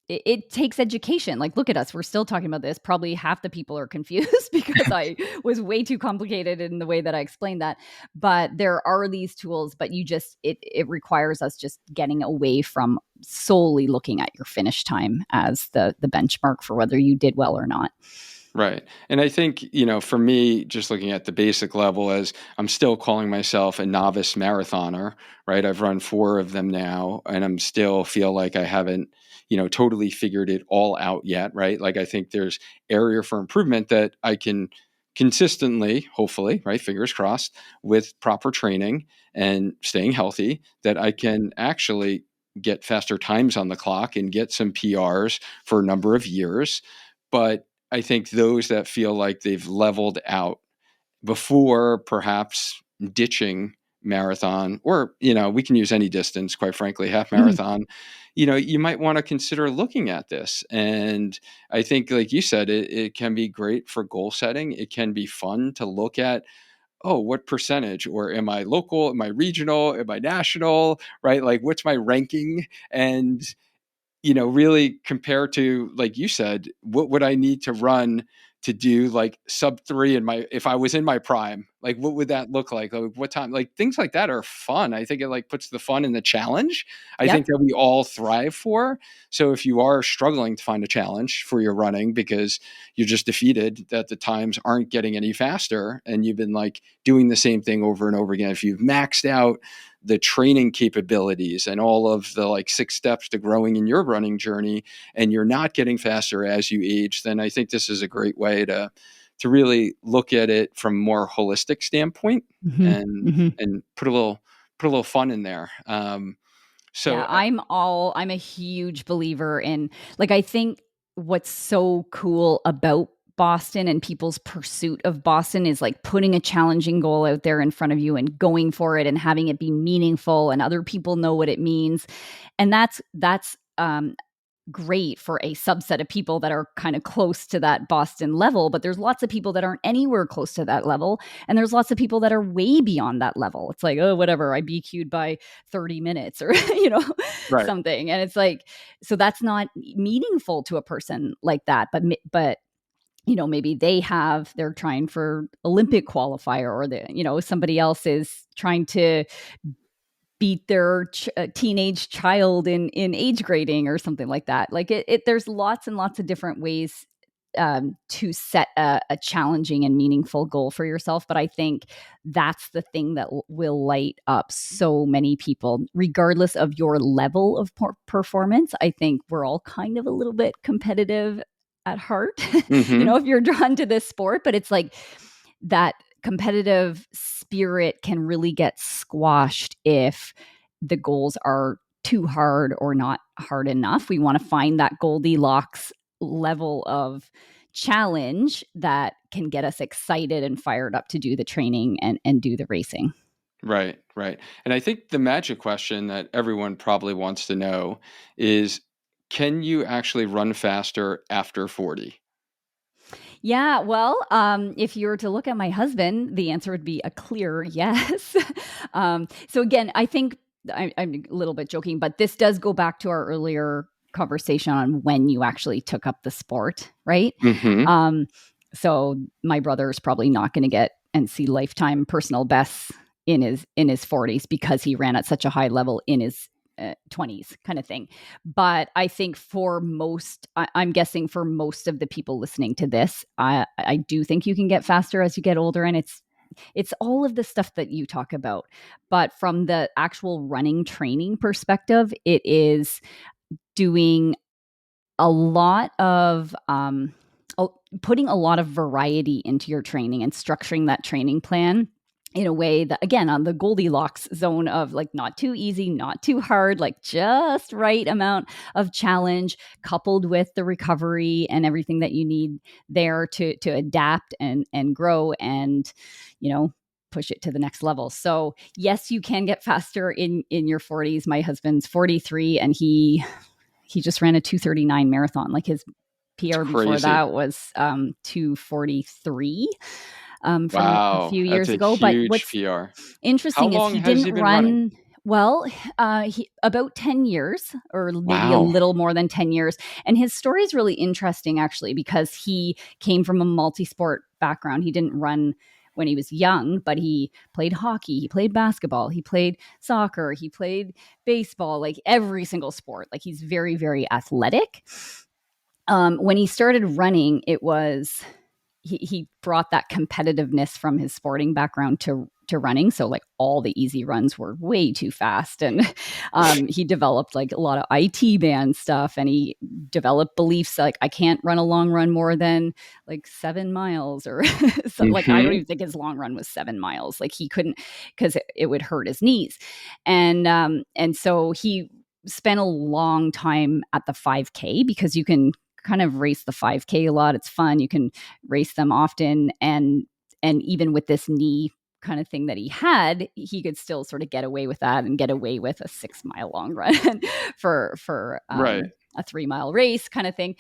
Speaker 2: it takes education. Like, look at us. We're still talking about this. Probably half the people are confused because I was way too complicated in the way that I explained that. But there are these tools, but it requires us just getting away from solely looking at your finish time as the benchmark for whether you did well or not.
Speaker 1: Right. And I think, for me, just looking at the basic level, as I'm still calling myself a novice marathoner, right? I've run 4 of them now, and I'm still feel like I haven't, totally figured it all out yet, right? Like I think there's area for improvement that I can consistently, hopefully, right? Fingers crossed, with proper training and staying healthy, that I can actually get faster times on the clock and get some PRs for a number of years. But I think those that feel like they've leveled out before perhaps ditching marathon, or, we can use any distance, quite frankly, half
Speaker 2: Mhm.
Speaker 1: marathon, you might want to consider looking at this. And I think, like you said, it can be great for goal setting. It can be fun to look at, oh, what percentage, or am I local? Am I regional? Am I national? Right? Like, what's my ranking? And really compare to, like you said, what would I need to run to do like sub 3 if I was in my prime, like what would that look like what time, like things like that are fun. I think it like puts the fun in the challenge. I think
Speaker 2: Yep.
Speaker 1: that we all thrive for. So if you are struggling to find a challenge for your running because you're just defeated that the times aren't getting any faster, and you've been like doing the same thing over and over again, if you've maxed out the training capabilities and all of the like 6 steps to growing in your running journey, and you're not getting faster as you age, then I think this is a great way to really look at it from a more holistic standpoint,
Speaker 2: Mhm.
Speaker 1: and
Speaker 2: Mhm.
Speaker 1: put a little fun in there.
Speaker 2: Yeah,
Speaker 1: So
Speaker 2: I'm a huge believer in, like, I think what's so cool about Boston and people's pursuit of Boston is like putting a challenging goal out there in front of you and going for it and having it be meaningful and other people know what it means. And that's great for a subset of people that are kind of close to that Boston level, but there's lots of people that aren't anywhere close to that level. And there's lots of people that are way beyond that level. It's like, oh, whatever, I BQ'd by 30 minutes or,
Speaker 1: right.
Speaker 2: something. And it's like, so that's not meaningful to a person like that. But maybe they're trying for Olympic qualifier, or somebody else is trying to beat their teenage child in age grading or something like that. Like there's lots and lots of different ways to set a challenging and meaningful goal for yourself. But I think that's the thing that will light up so many people, regardless of your level of performance. I think we're all kind of a little bit competitive at heart,
Speaker 1: Hmm.
Speaker 2: if you're drawn to this sport, but it's like that competitive spirit can really get squashed if the goals are too hard or not hard enough. We want to find that Goldilocks level of challenge that can get us excited and fired up to do the training and do the racing.
Speaker 1: Right. And I think the magic question that everyone probably wants to know is, can you actually run faster after 40?
Speaker 2: Yeah, well, if you were to look at my husband, the answer would be a clear yes. So again, I think I'm a little bit joking, but this does go back to our earlier conversation on when you actually took up the sport, right?
Speaker 1: Hmm.
Speaker 2: Um, so my brother is probably not going to get and see lifetime personal bests in his 40s because he ran at such a high level in his 20s kind of thing. But I think I'm guessing for most of the people listening to this, I do think you can get faster as you get older, and it's all of the stuff that you talk about. But from the actual running training perspective, it is doing a lot of putting a lot of variety into your training and structuring that training plan in a way that, again, on the Goldilocks zone of like not too easy, not too hard, like just right amount of challenge, coupled with the recovery and everything that you need there to adapt and grow and, push it to the next level. So yes, you can get faster in your 40s. My husband's 43 and he just ran a 2:39 marathon. Like his
Speaker 1: It's
Speaker 2: PR before
Speaker 1: crazy.
Speaker 2: that was 2:43 from a
Speaker 1: Wow.
Speaker 2: few
Speaker 1: That's
Speaker 2: years
Speaker 1: a
Speaker 2: ago. But
Speaker 1: huge
Speaker 2: what's
Speaker 1: PR. How
Speaker 2: interesting is
Speaker 1: long
Speaker 2: he
Speaker 1: has
Speaker 2: didn't
Speaker 1: he been running?
Speaker 2: run well. About 10 years or maybe a
Speaker 1: Wow.
Speaker 2: little more than 10 years. And his story is really interesting, actually, because he came from a multi-sport background. He didn't run when he was young, but he played hockey, he played basketball, he played soccer, he played baseball, like every single sport. Like he's very, very athletic. When he started running, it was he brought that competitiveness from his sporting background to running. So like all the easy runs were way too fast, and he developed like a lot of IT band stuff, and he developed beliefs like I can't run a long run more than like 7 miles or so, like I don't
Speaker 1: Mhm.
Speaker 2: even think his long run was 7 miles. Like he couldn't because it would hurt his knees, and so he spent a long time at the 5K because you can kind of race the 5K a lot. It's fun. You can race them often, and even with this knee kind of thing that he had, he could still sort of get away with that and get away with a 6 mile long run for
Speaker 1: Right.
Speaker 2: a 3 mile race kind of thing.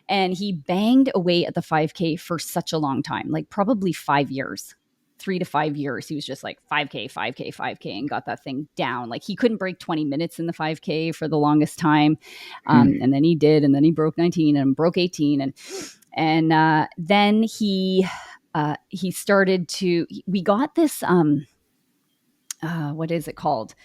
Speaker 2: And he banged away at the 5K for such a long time, like probably 5 years. 3 to 5 years, he was just like 5K, 5K, 5K, and got that thing down. Like he couldn't break 20 minutes in the 5K for the longest time,
Speaker 1: Hmm.
Speaker 2: and then he did, and then he broke 19 and broke 18, and then he started to. We got this. What is it called?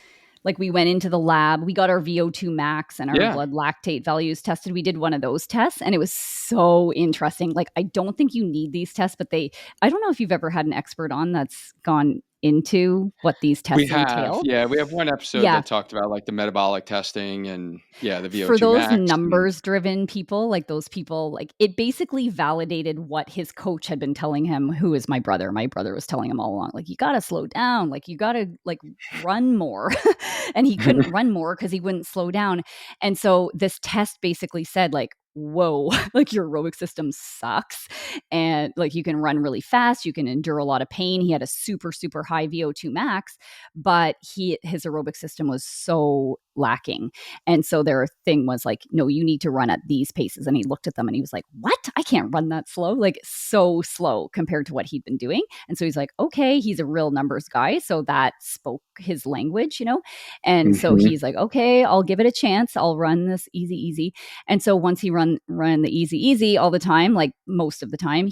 Speaker 2: Like we went into the lab, we got our VO2 max and our
Speaker 1: Yeah.
Speaker 2: blood lactate values tested. We did one of those tests and it was so interesting. Like I don't think you need these tests, but I don't know if you've ever had an expert on that's gone into what these
Speaker 1: We
Speaker 2: tests
Speaker 1: have.
Speaker 2: entail.
Speaker 1: Yeah, we have one episode
Speaker 2: Yeah,
Speaker 1: that talked about, like, the metabolic testing and, yeah, the
Speaker 2: for
Speaker 1: VO2
Speaker 2: those
Speaker 1: max and
Speaker 2: numbers driven people, like those people, like it basically validated what his coach had been telling him, who is my brother. My brother was telling him all along, like, you got to slow down, like, you got to like run more. And he couldn't run more because he wouldn't slow down. And so this test basically said, like, whoa, like your aerobic system sucks. And like you can run really fast, you can endure a lot of pain. He had a super, super high VO2 max, but his aerobic system was so lacking. And so their thing was like, no, you need to run at these paces. And he looked at them and he was like, what? I can't run that slow. Like so slow compared to what he'd been doing. And so he's like, okay, he's a real numbers guy. So that spoke his language, you know? And so
Speaker 1: Mhm.
Speaker 2: he's like, okay, I'll give it a chance. I'll run this easy, easy. And so once he run the easy, easy all the time, like most of the time,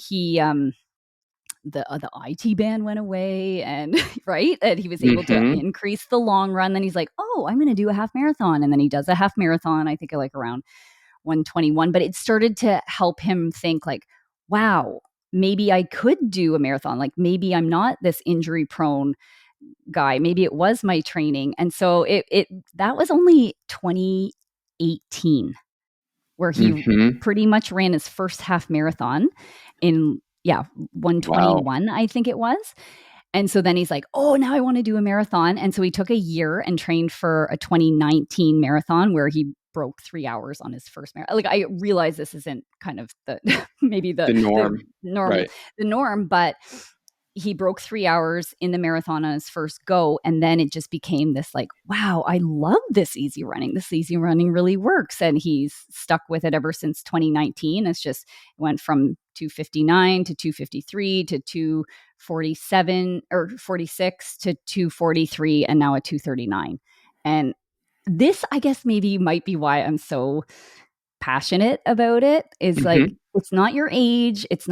Speaker 2: the IT ban went away, and right, and he was able to
Speaker 1: Mhm.
Speaker 2: increase the long run. Then he's like, oh, I'm going to do a half marathon, and then he does a half marathon. I think like around 121, but it started to help him think like, wow, maybe I could do a marathon. Like maybe I'm not this injury prone guy. Maybe it was my training. And so it that was only 2018 where he
Speaker 1: Mhm.
Speaker 2: pretty much ran his first half marathon in, yeah,
Speaker 1: Wow.
Speaker 2: 121, I think it was. And so then he's like, oh, now I want to do a marathon. And so he took a year and trained for a 2019 marathon where he broke 3 hours on his first marathon. Like I realize this isn't kind of the maybe
Speaker 1: The
Speaker 2: the
Speaker 1: norm.
Speaker 2: normal
Speaker 1: Right.
Speaker 2: the norm, but he broke 3 hours in the marathon on his first go. And then it just became this like, wow, I love this easy running. This easy running really works. And he's stuck with it ever since 2019. It's just went from 259 to 253 to 247 or 46 to 243 and now a 239. And this, I guess, maybe might be why I'm so passionate about it is like,
Speaker 1: Mhm.
Speaker 2: it's not your age. It's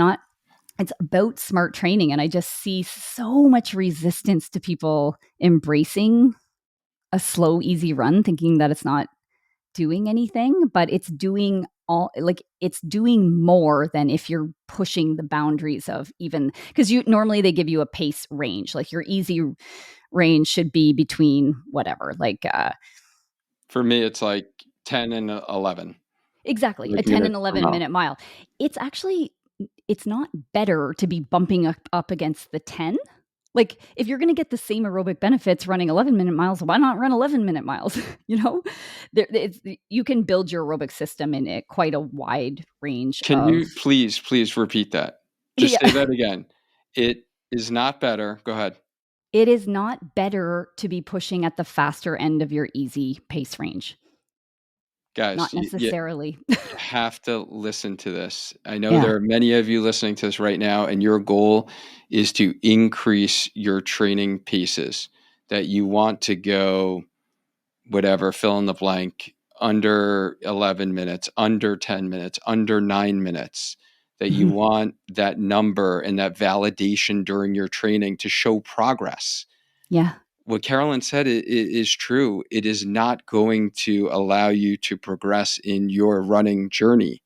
Speaker 2: about smart training. And I just see so much resistance to people embracing a slow, easy run, thinking that it's not doing anything, but it's doing it's doing more than if you're pushing the boundaries of, even because you normally they give you a pace range, like your easy range should be between whatever, like
Speaker 1: For me, it's like 10 and 11
Speaker 2: exactly a 10 and
Speaker 1: minutes per
Speaker 2: 11
Speaker 1: mile.
Speaker 2: minute mile. It's actually, it's not better to be bumping up against the 10. Like, if you're going to get the same aerobic benefits running 11-minute miles, why not run 11-minute miles? you know, you can build your aerobic system in quite a wide range
Speaker 1: Can
Speaker 2: of.
Speaker 1: you please repeat that? Just
Speaker 2: Yeah,
Speaker 1: say that again. It is not better. Go ahead.
Speaker 2: it is not better to be pushing at the faster end of your easy pace range.
Speaker 1: Guys,
Speaker 2: Not
Speaker 1: you
Speaker 2: necessarily.
Speaker 1: have to listen to this. I know
Speaker 2: Yeah.
Speaker 1: there are many of you listening to this right now, and your goal is to increase your training paces, that you want to go whatever, fill in the blank, under 11 minutes, under 10 minutes, under 9 minutes, that you
Speaker 2: Mhm.
Speaker 1: want that number and that validation during your training to show progress.
Speaker 2: Yeah.
Speaker 1: What Carolyn said is true. It is not going to allow you to progress in your running journey.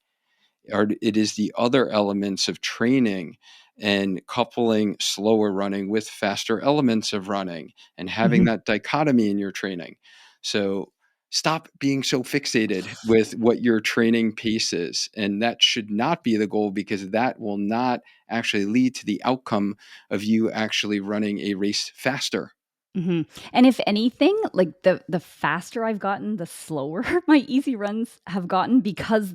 Speaker 1: It is the other elements of training and coupling slower running with faster elements of running and having
Speaker 2: Mhm.
Speaker 1: that dichotomy in your training. So stop being so fixated with what your training pace is. And that should not be the goal, because that will not actually lead to the outcome of you actually running a race faster.
Speaker 2: Mhm. And if anything, like the faster I've gotten, the slower my easy runs have gotten, because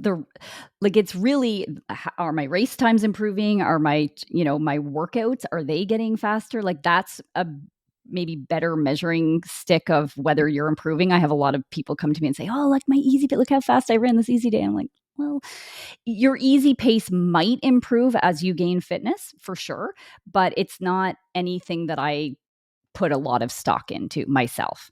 Speaker 2: it's really, are my race times improving? Are my workouts, are they getting faster? Like, that's a maybe better measuring stick of whether you're improving. I have a lot of people come to me and say, "Oh, like my easy, but look how fast I ran this easy day." I'm like, well, your easy pace might improve as you gain fitness for sure, but it's not anything that I put a lot of stock into myself.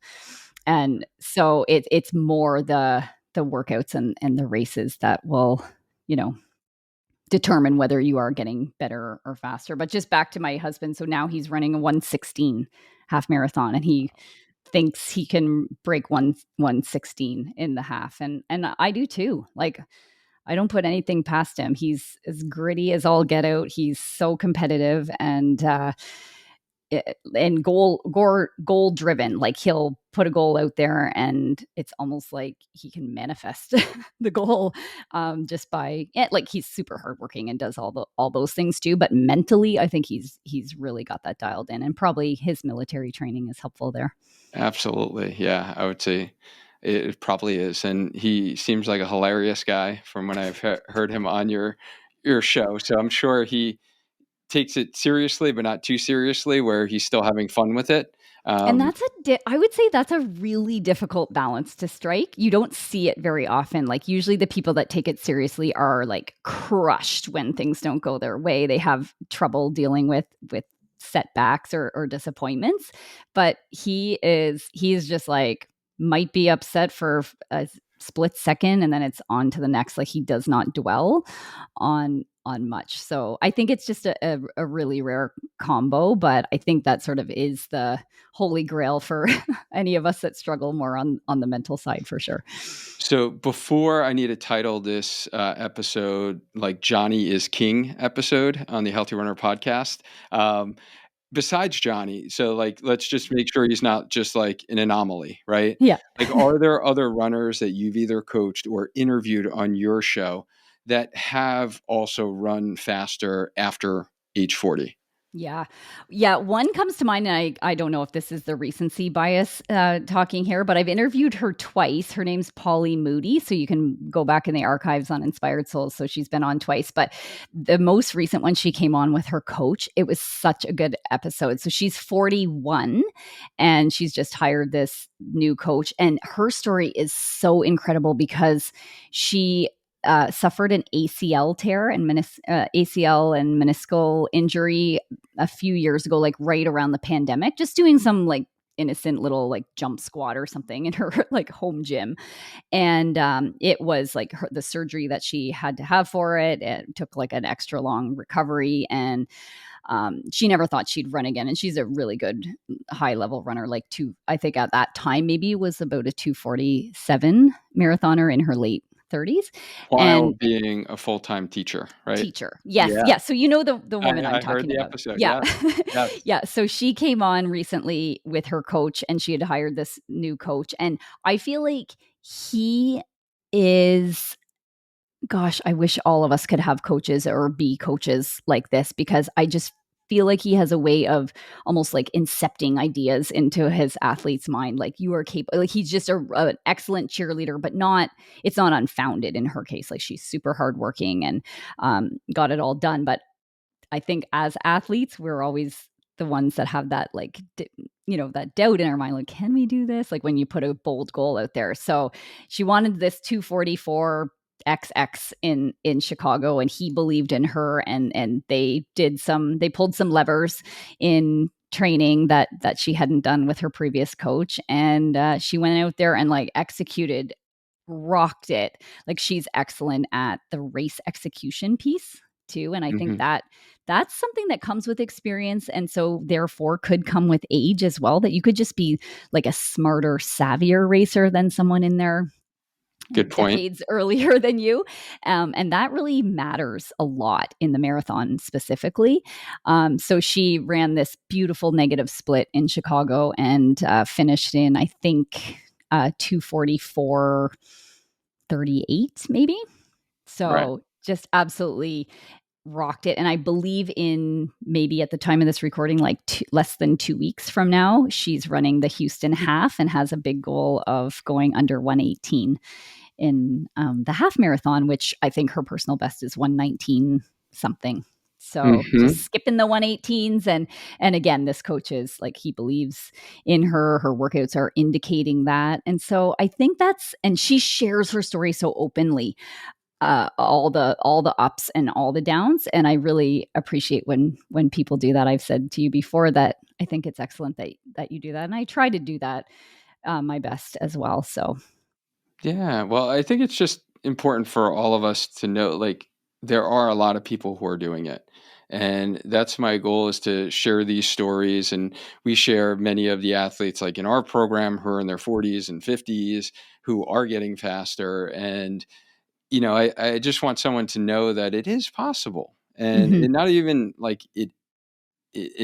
Speaker 2: And so it's more the workouts and the races that will, you know, determine whether you are getting better or faster. But just back to my husband, so now he's running a 116 half marathon, and he thinks he can break 116 in the half, and I do too. Like, I don't put anything past him. He's as gritty as all get out. He's so competitive, and goal driven. Like, he'll put a goal out there, and it's almost like he can manifest the goal, just by it. Like, he's super hardworking and does all those things too. But mentally, I think he's really got that dialed in, and probably his military training is helpful there.
Speaker 1: Absolutely. Yeah, I would say it probably is. And he seems like a hilarious guy from when I've heard him on your show. So I'm sure he takes it seriously, but not too seriously, where he's still having fun with it.
Speaker 2: And
Speaker 1: Um,
Speaker 2: that's I would say that's a really difficult balance to strike. You don't see it very often. Like, usually the people that take it seriously are like crushed when things don't go their way. They have trouble dealing with setbacks or disappointments. But he's just like, might be upset for a split second, and then it's on to the next. Like, he does not dwell on much. So I think it's just a really rare combo, but I think that sort of is the holy grail for any of us that struggle more on the mental side, for sure.
Speaker 1: so before I need to title this episode like Johnny is King episode on the Healthy Runner podcast, um, besides Johnny, so like let's just make sure he's not just like an anomaly, right?
Speaker 2: Yeah.
Speaker 1: Like, are there other runners that you've either coached or interviewed on your show that have also run faster after age 40?
Speaker 2: Yeah. Yeah. One comes to mind, and I don't know if this is the recency bias talking here, but I've interviewed her twice. Her name's Polly Moody. So you can go back in the archives on Inspired Souls. So she's been on twice. But the most recent one, she came on with her coach. It was such a good episode. So she's 41, and she's just hired this new coach. And her story is so incredible, because she suffered an ACL tear and ACL and meniscal injury a few years ago, like right around the pandemic, just doing some like innocent little like jump squat or something in her like home gym. And it was like the surgery that she had to have for it. It took like an extra long recovery, and she never thought she'd run again. And she's a really good high level runner. Like I think at that time, maybe it was about a 2:47 marathoner in her late 30s.
Speaker 1: While
Speaker 2: And
Speaker 1: being a full-time teacher, right?
Speaker 2: teacher. Yes.
Speaker 1: Yeah.
Speaker 2: Yes. So you know the woman I'm
Speaker 1: I heard
Speaker 2: talking
Speaker 1: the
Speaker 2: about.
Speaker 1: episode.
Speaker 2: Yeah.
Speaker 1: Yes. Yes.
Speaker 2: Yeah. So she came on recently with her coach, and she had hired this new coach. And I feel like he is, gosh, I wish all of us could have coaches or be coaches like this, because I just feel like he has a way of almost like incepting ideas into his athlete's mind. Like, you are capable, like he's just an excellent cheerleader, but it's not unfounded in her case. Like, she's super hardworking and got it all done. But I think as athletes, we're always the ones that have that like, that doubt in our mind, like, can we do this? Like when you put a bold goal out there. So she wanted this 2:44 XX in Chicago, and he believed in her, and they pulled some levers in training that she hadn't done with her previous coach, and she went out there and like executed, rocked it. Like, she's excellent at the race execution piece too, and I think
Speaker 1: Mhm.
Speaker 2: that that's something that comes with experience, and so therefore could come with age as well, that you could just be like a smarter, savvier racer than someone in there
Speaker 1: Good point.
Speaker 2: decades earlier than you. And that really matters a lot in the marathon specifically. So she ran this beautiful negative split in Chicago, and finished in, I think, 2:44:38 maybe.
Speaker 1: Right.
Speaker 2: So just absolutely rocked it. And I believe in, maybe at the time of this recording, like less than 2 weeks from now, she's running the Houston half and has a big goal of going under 118 in the half marathon, which I think her personal best is 119 something. So just
Speaker 1: Mhm.
Speaker 2: skipping the 118s. And again, this coach is like, he believes in her. Her workouts are indicating that. And so I think and she shares her story so openly, all the ups and all the downs. And I really appreciate when people do that. I've said to you before that I think it's excellent that you do that. And I try to do that my best as well. So
Speaker 1: Yeah, well, I think it's just important for all of us to know, like, there are a lot of people who are doing it. And that's my goal, is to share these stories. And we share many of the athletes, like in our program, who are in their 40s and 50s, who are getting faster. And, I just want someone to know that it is possible. And
Speaker 2: mhm.
Speaker 1: not even like it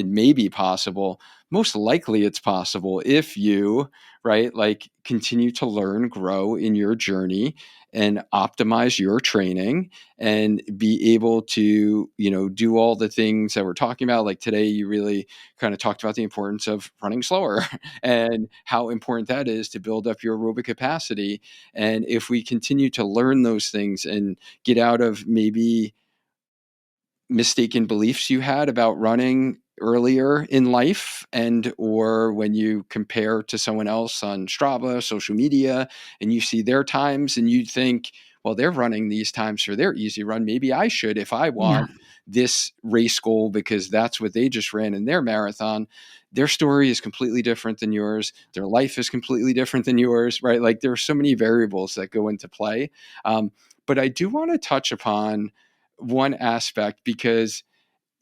Speaker 1: may be possible. Most likely it's possible if you, right, like, continue to learn, grow in your journey, and optimize your training, and be able to, do all the things that we're talking about. Like today, you really kind of talked about the importance of running slower and how important that is to build up your aerobic capacity. And if we continue to learn those things and get out of maybe mistaken beliefs you had about running earlier in life, and or when you compare to someone else on Strava, social media, and you see their times and you think, well, they're running these times for their easy run, maybe I should, if I
Speaker 2: Yeah.
Speaker 1: want this race goal, because that's what they just ran in their marathon. Their story is completely different than yours. Their life is completely different than yours, right? Like, there are so many variables that go into play. But I do want to touch upon one aspect, because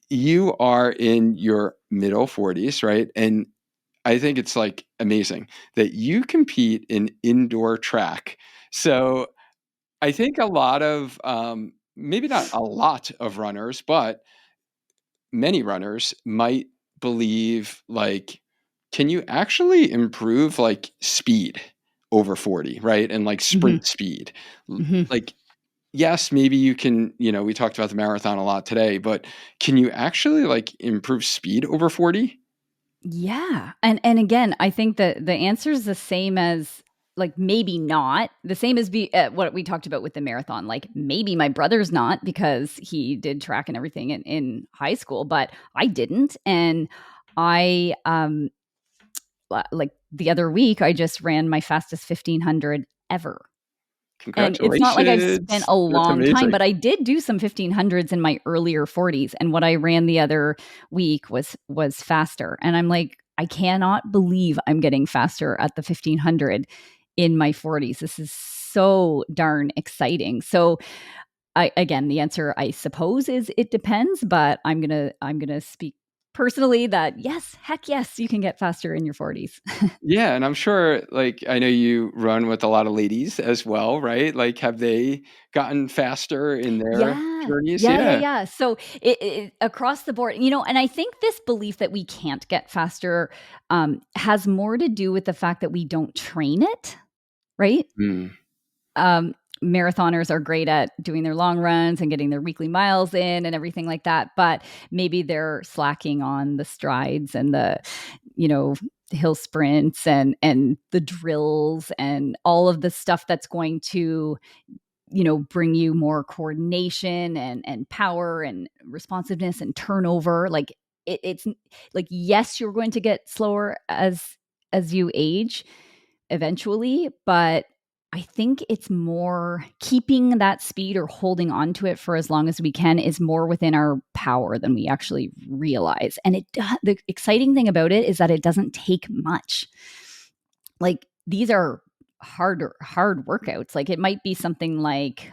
Speaker 1: you are in your middle 40s, right? And I think it's like amazing that you compete in indoor track. So I think a lot of, maybe not a lot of runners, but many runners might believe, like, can you actually improve like speed over 40, right? And like
Speaker 2: Mhm.
Speaker 1: sprint speed.
Speaker 2: Mhm.
Speaker 1: Like, yes, maybe you can, we talked about the marathon a lot today, but can you actually like improve speed over 40?
Speaker 2: Yeah. And again, I think that the answer is the same as, like, maybe not the same as what we talked about with the marathon. Like, maybe my brother's not, because he did track and everything in high school, but I didn't. And I like the other week, I just ran my fastest 1500 ever. And it's not like I've spent
Speaker 1: Congratulations.
Speaker 2: a
Speaker 1: That's
Speaker 2: long time,
Speaker 1: amazing.
Speaker 2: but I did do some 1500s in my earlier 40s, and what I ran the other week was faster. And I'm like, I cannot believe I'm getting faster at the 1500 in my 40s. This is so darn exciting. So again, the answer I suppose is it depends, but I'm gonna speak personally that yes, heck yes, you can get faster in your 40s.
Speaker 1: Yeah, and I'm sure, like, I know you run with a lot of ladies as well, right? Like, have they gotten faster in their
Speaker 2: Yeah.
Speaker 1: journeys?
Speaker 2: Yeah, yeah,
Speaker 1: Yeah.
Speaker 2: yeah. So across the board, and I think this belief that we can't get faster has more to do with the fact that we don't train it, right?
Speaker 1: Mm,
Speaker 2: um, Marathoners are great at doing their long runs and getting their weekly miles in and everything like that, but maybe they're slacking on the strides and the, you know, hill sprints and the drills and all of the stuff that's going to, bring you more coordination and power and responsiveness and turnover. Like it's like, yes, you're going to get slower as you age eventually, but I think it's more keeping that speed or holding on to it for as long as we can is more within our power than we actually realize. And the exciting thing about it is that it doesn't take much. Like these are hard workouts. Like it might be something like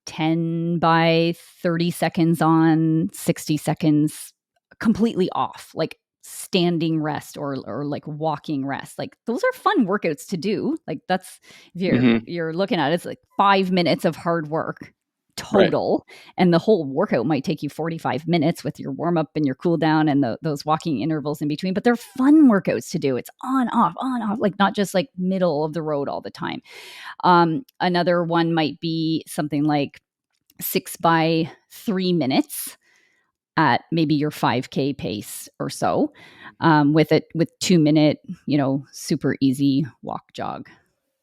Speaker 2: 10 by 30 seconds on, 60 seconds completely off, like standing rest or like walking rest. Like those are fun workouts to do. Like that's if
Speaker 1: mhm,
Speaker 2: you're looking at it, it's like 5 minutes of hard work
Speaker 1: right.
Speaker 2: total, and the whole workout might take you 45 minutes with your warm up and your cool down and those walking intervals in between. But they're fun workouts to do. It's on off, like not just like middle of the road all the time. Another one might be something like 6 by 3 minutes at maybe your 5K pace or so, with 2 minute, super easy walk jog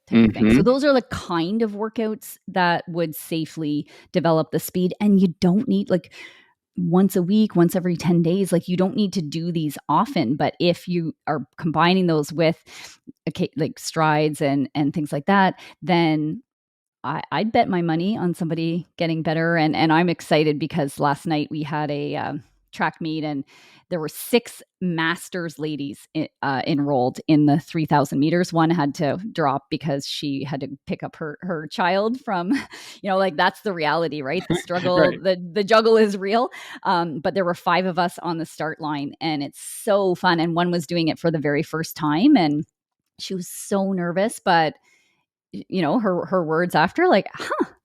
Speaker 2: type of thing. So
Speaker 1: Mhm.
Speaker 2: those are the kind of workouts that would safely develop the speed, and you don't need like once a week, once every 10 days. Like you don't need to do these often, but if you are combining those with okay, like strides and things like that, then I'd bet my money on somebody getting better, and I'm excited because last night we had a track meet, and there were 6 masters ladies enrolled in the 3,000 meters. One had to drop because she had to pick up her child from, like that's the reality, right? The struggle,
Speaker 1: Right.
Speaker 2: the juggle is real. But there were 5 of us on the start line, and it's so fun. And one was doing it for the very first time, and she was so nervous, but her words after, like,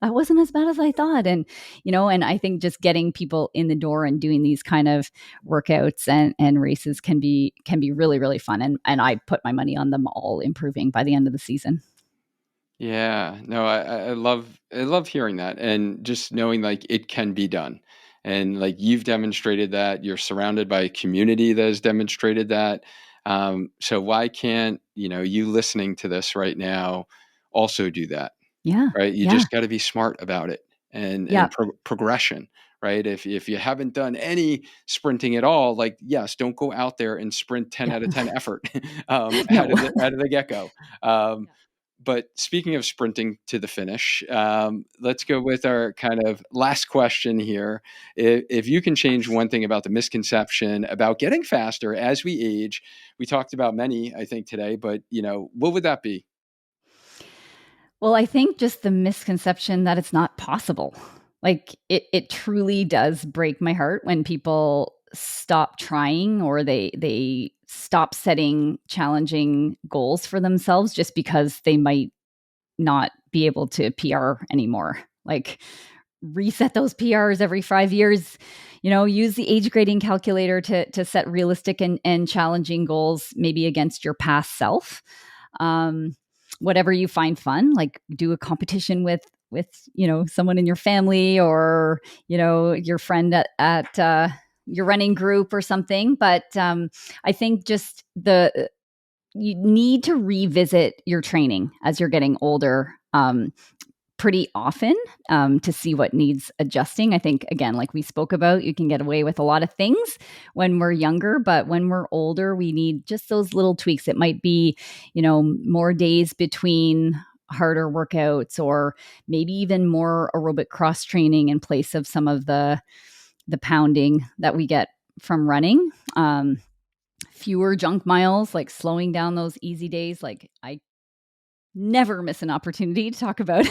Speaker 2: that wasn't as bad as I thought. And and I think just getting people in the door and doing these kind of workouts and races can be really, really fun, and I put my money on them all improving by the end of the season.
Speaker 1: Yeah. No, I love hearing that, and just knowing, like, it can be done. And, like, you've demonstrated that, you're surrounded by a community that has demonstrated that. So why can't, you listening to this right now also do that?
Speaker 2: Yeah,
Speaker 1: Right? You
Speaker 2: yeah,
Speaker 1: just gotta be smart about it, and
Speaker 2: yeah.
Speaker 1: progression, right? If you haven't done any sprinting at all, like, yes, don't go out there and sprint 10
Speaker 2: Yeah.
Speaker 1: out of 10 effort, out
Speaker 2: No.
Speaker 1: of the get-go. Um,
Speaker 2: Yeah.
Speaker 1: but speaking of sprinting to the finish, let's go with our kind of last question here. If you can change one thing about the misconception about getting faster as we age, we talked about many, I think, today, but, what would that be?
Speaker 2: Well, I think just the misconception that it's not possible. Like it truly does break my heart when people stop trying or they stop setting challenging goals for themselves just because they might not be able to PR anymore. Like reset those PRs every 5 years, use the age grading calculator to set realistic and challenging goals, maybe against your past self. Um, Whatever you find fun, like do a competition with someone in your family or your friend at your running group or something. But I think just the you need to revisit your training as you're getting older, pretty often, to see what needs adjusting. I think, again, like we spoke about, you can get away with a lot of things when we're younger, but when we're older, we need just those little tweaks. It might be, more days between harder workouts, or maybe even more aerobic cross training in place of some of the pounding that we get from running. fewer junk miles, like slowing down those easy days. Like I never miss an opportunity to talk about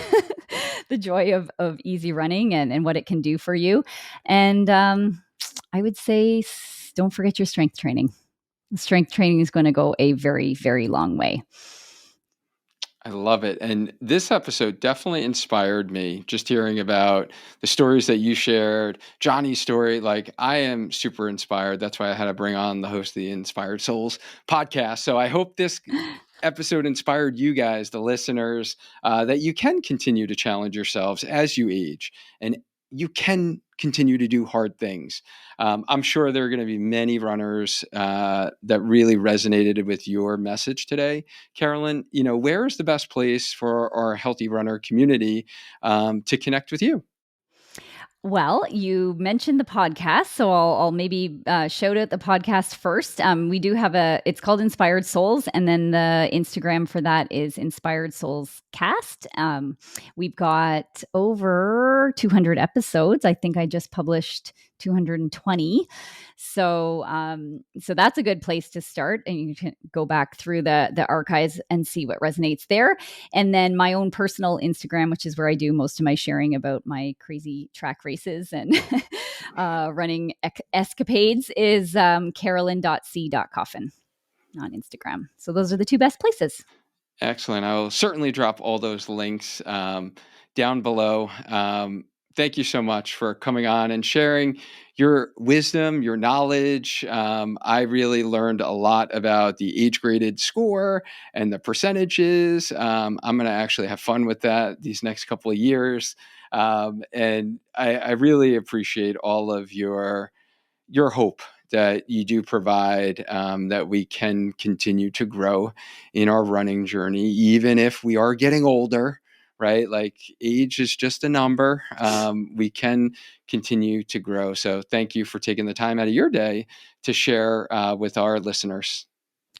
Speaker 2: the joy of easy running and what it can do for you. And I would say don't forget your strength training. Strength training is going to go a very, very long way.
Speaker 1: I love it. And this episode definitely inspired me just hearing about the stories that you shared, Johnny's story. Like, I am super inspired. That's why I had to bring on the host of the Inspired Souls podcast. So I hope this episode inspired you guys, the listeners, that you can continue to challenge yourselves as you age and you can continue to do hard things. I'm sure there are going to be many runners that really resonated with your message today, Carolyn. Where is the best place for our healthy runner community to connect with you?
Speaker 2: Well, you mentioned the podcast, so I'll maybe shout out the podcast first. We do have it's called Inspired Souls, and then the Instagram for that is Inspired Souls Cast. We've got over 200 episodes. I think I just published 220. So that's a good place to start, and you can go back through the archives and see what resonates there. And then my own personal Instagram, which is where I do most of my sharing about my crazy track races and running escapades, is Carolyn.c.coffin on Instagram. So those are the two best places.
Speaker 1: Excellent. I will certainly drop all those links down below. Thank you so much for coming on and sharing your wisdom, your knowledge. I really learned a lot about the age-graded score and the percentages. I'm going to actually have fun with that these next couple of years. And I really appreciate all of your hope that you do provide, that we can continue to grow in our running journey, even if we are getting older, right? Like, age is just a number. We can continue to grow. So thank you for taking the time out of your day to share with our listeners.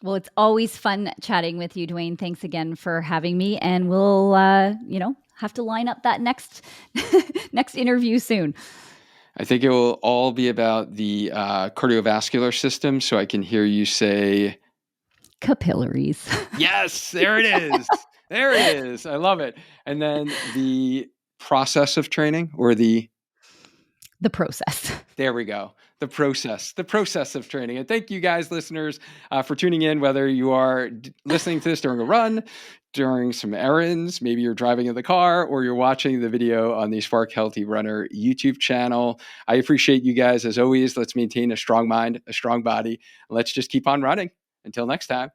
Speaker 2: Well, it's always fun chatting with you, Duane. Thanks again for having me. And we'll, have to line up that next interview soon.
Speaker 1: I think it will all be about the cardiovascular system. So I can hear you say
Speaker 2: capillaries.
Speaker 1: Yes, there it is. There it is. I love it. And then the process of training, or the
Speaker 2: process.
Speaker 1: There we go. The process of training. And thank you guys, listeners, for tuning in, whether you are listening to this during a run, during some errands, maybe you're driving in the car, or you're watching the video on the Spark Healthy Runner YouTube channel. I appreciate you guys as always. Let's maintain a strong mind, a strong body. Let's just keep on running. Until next time.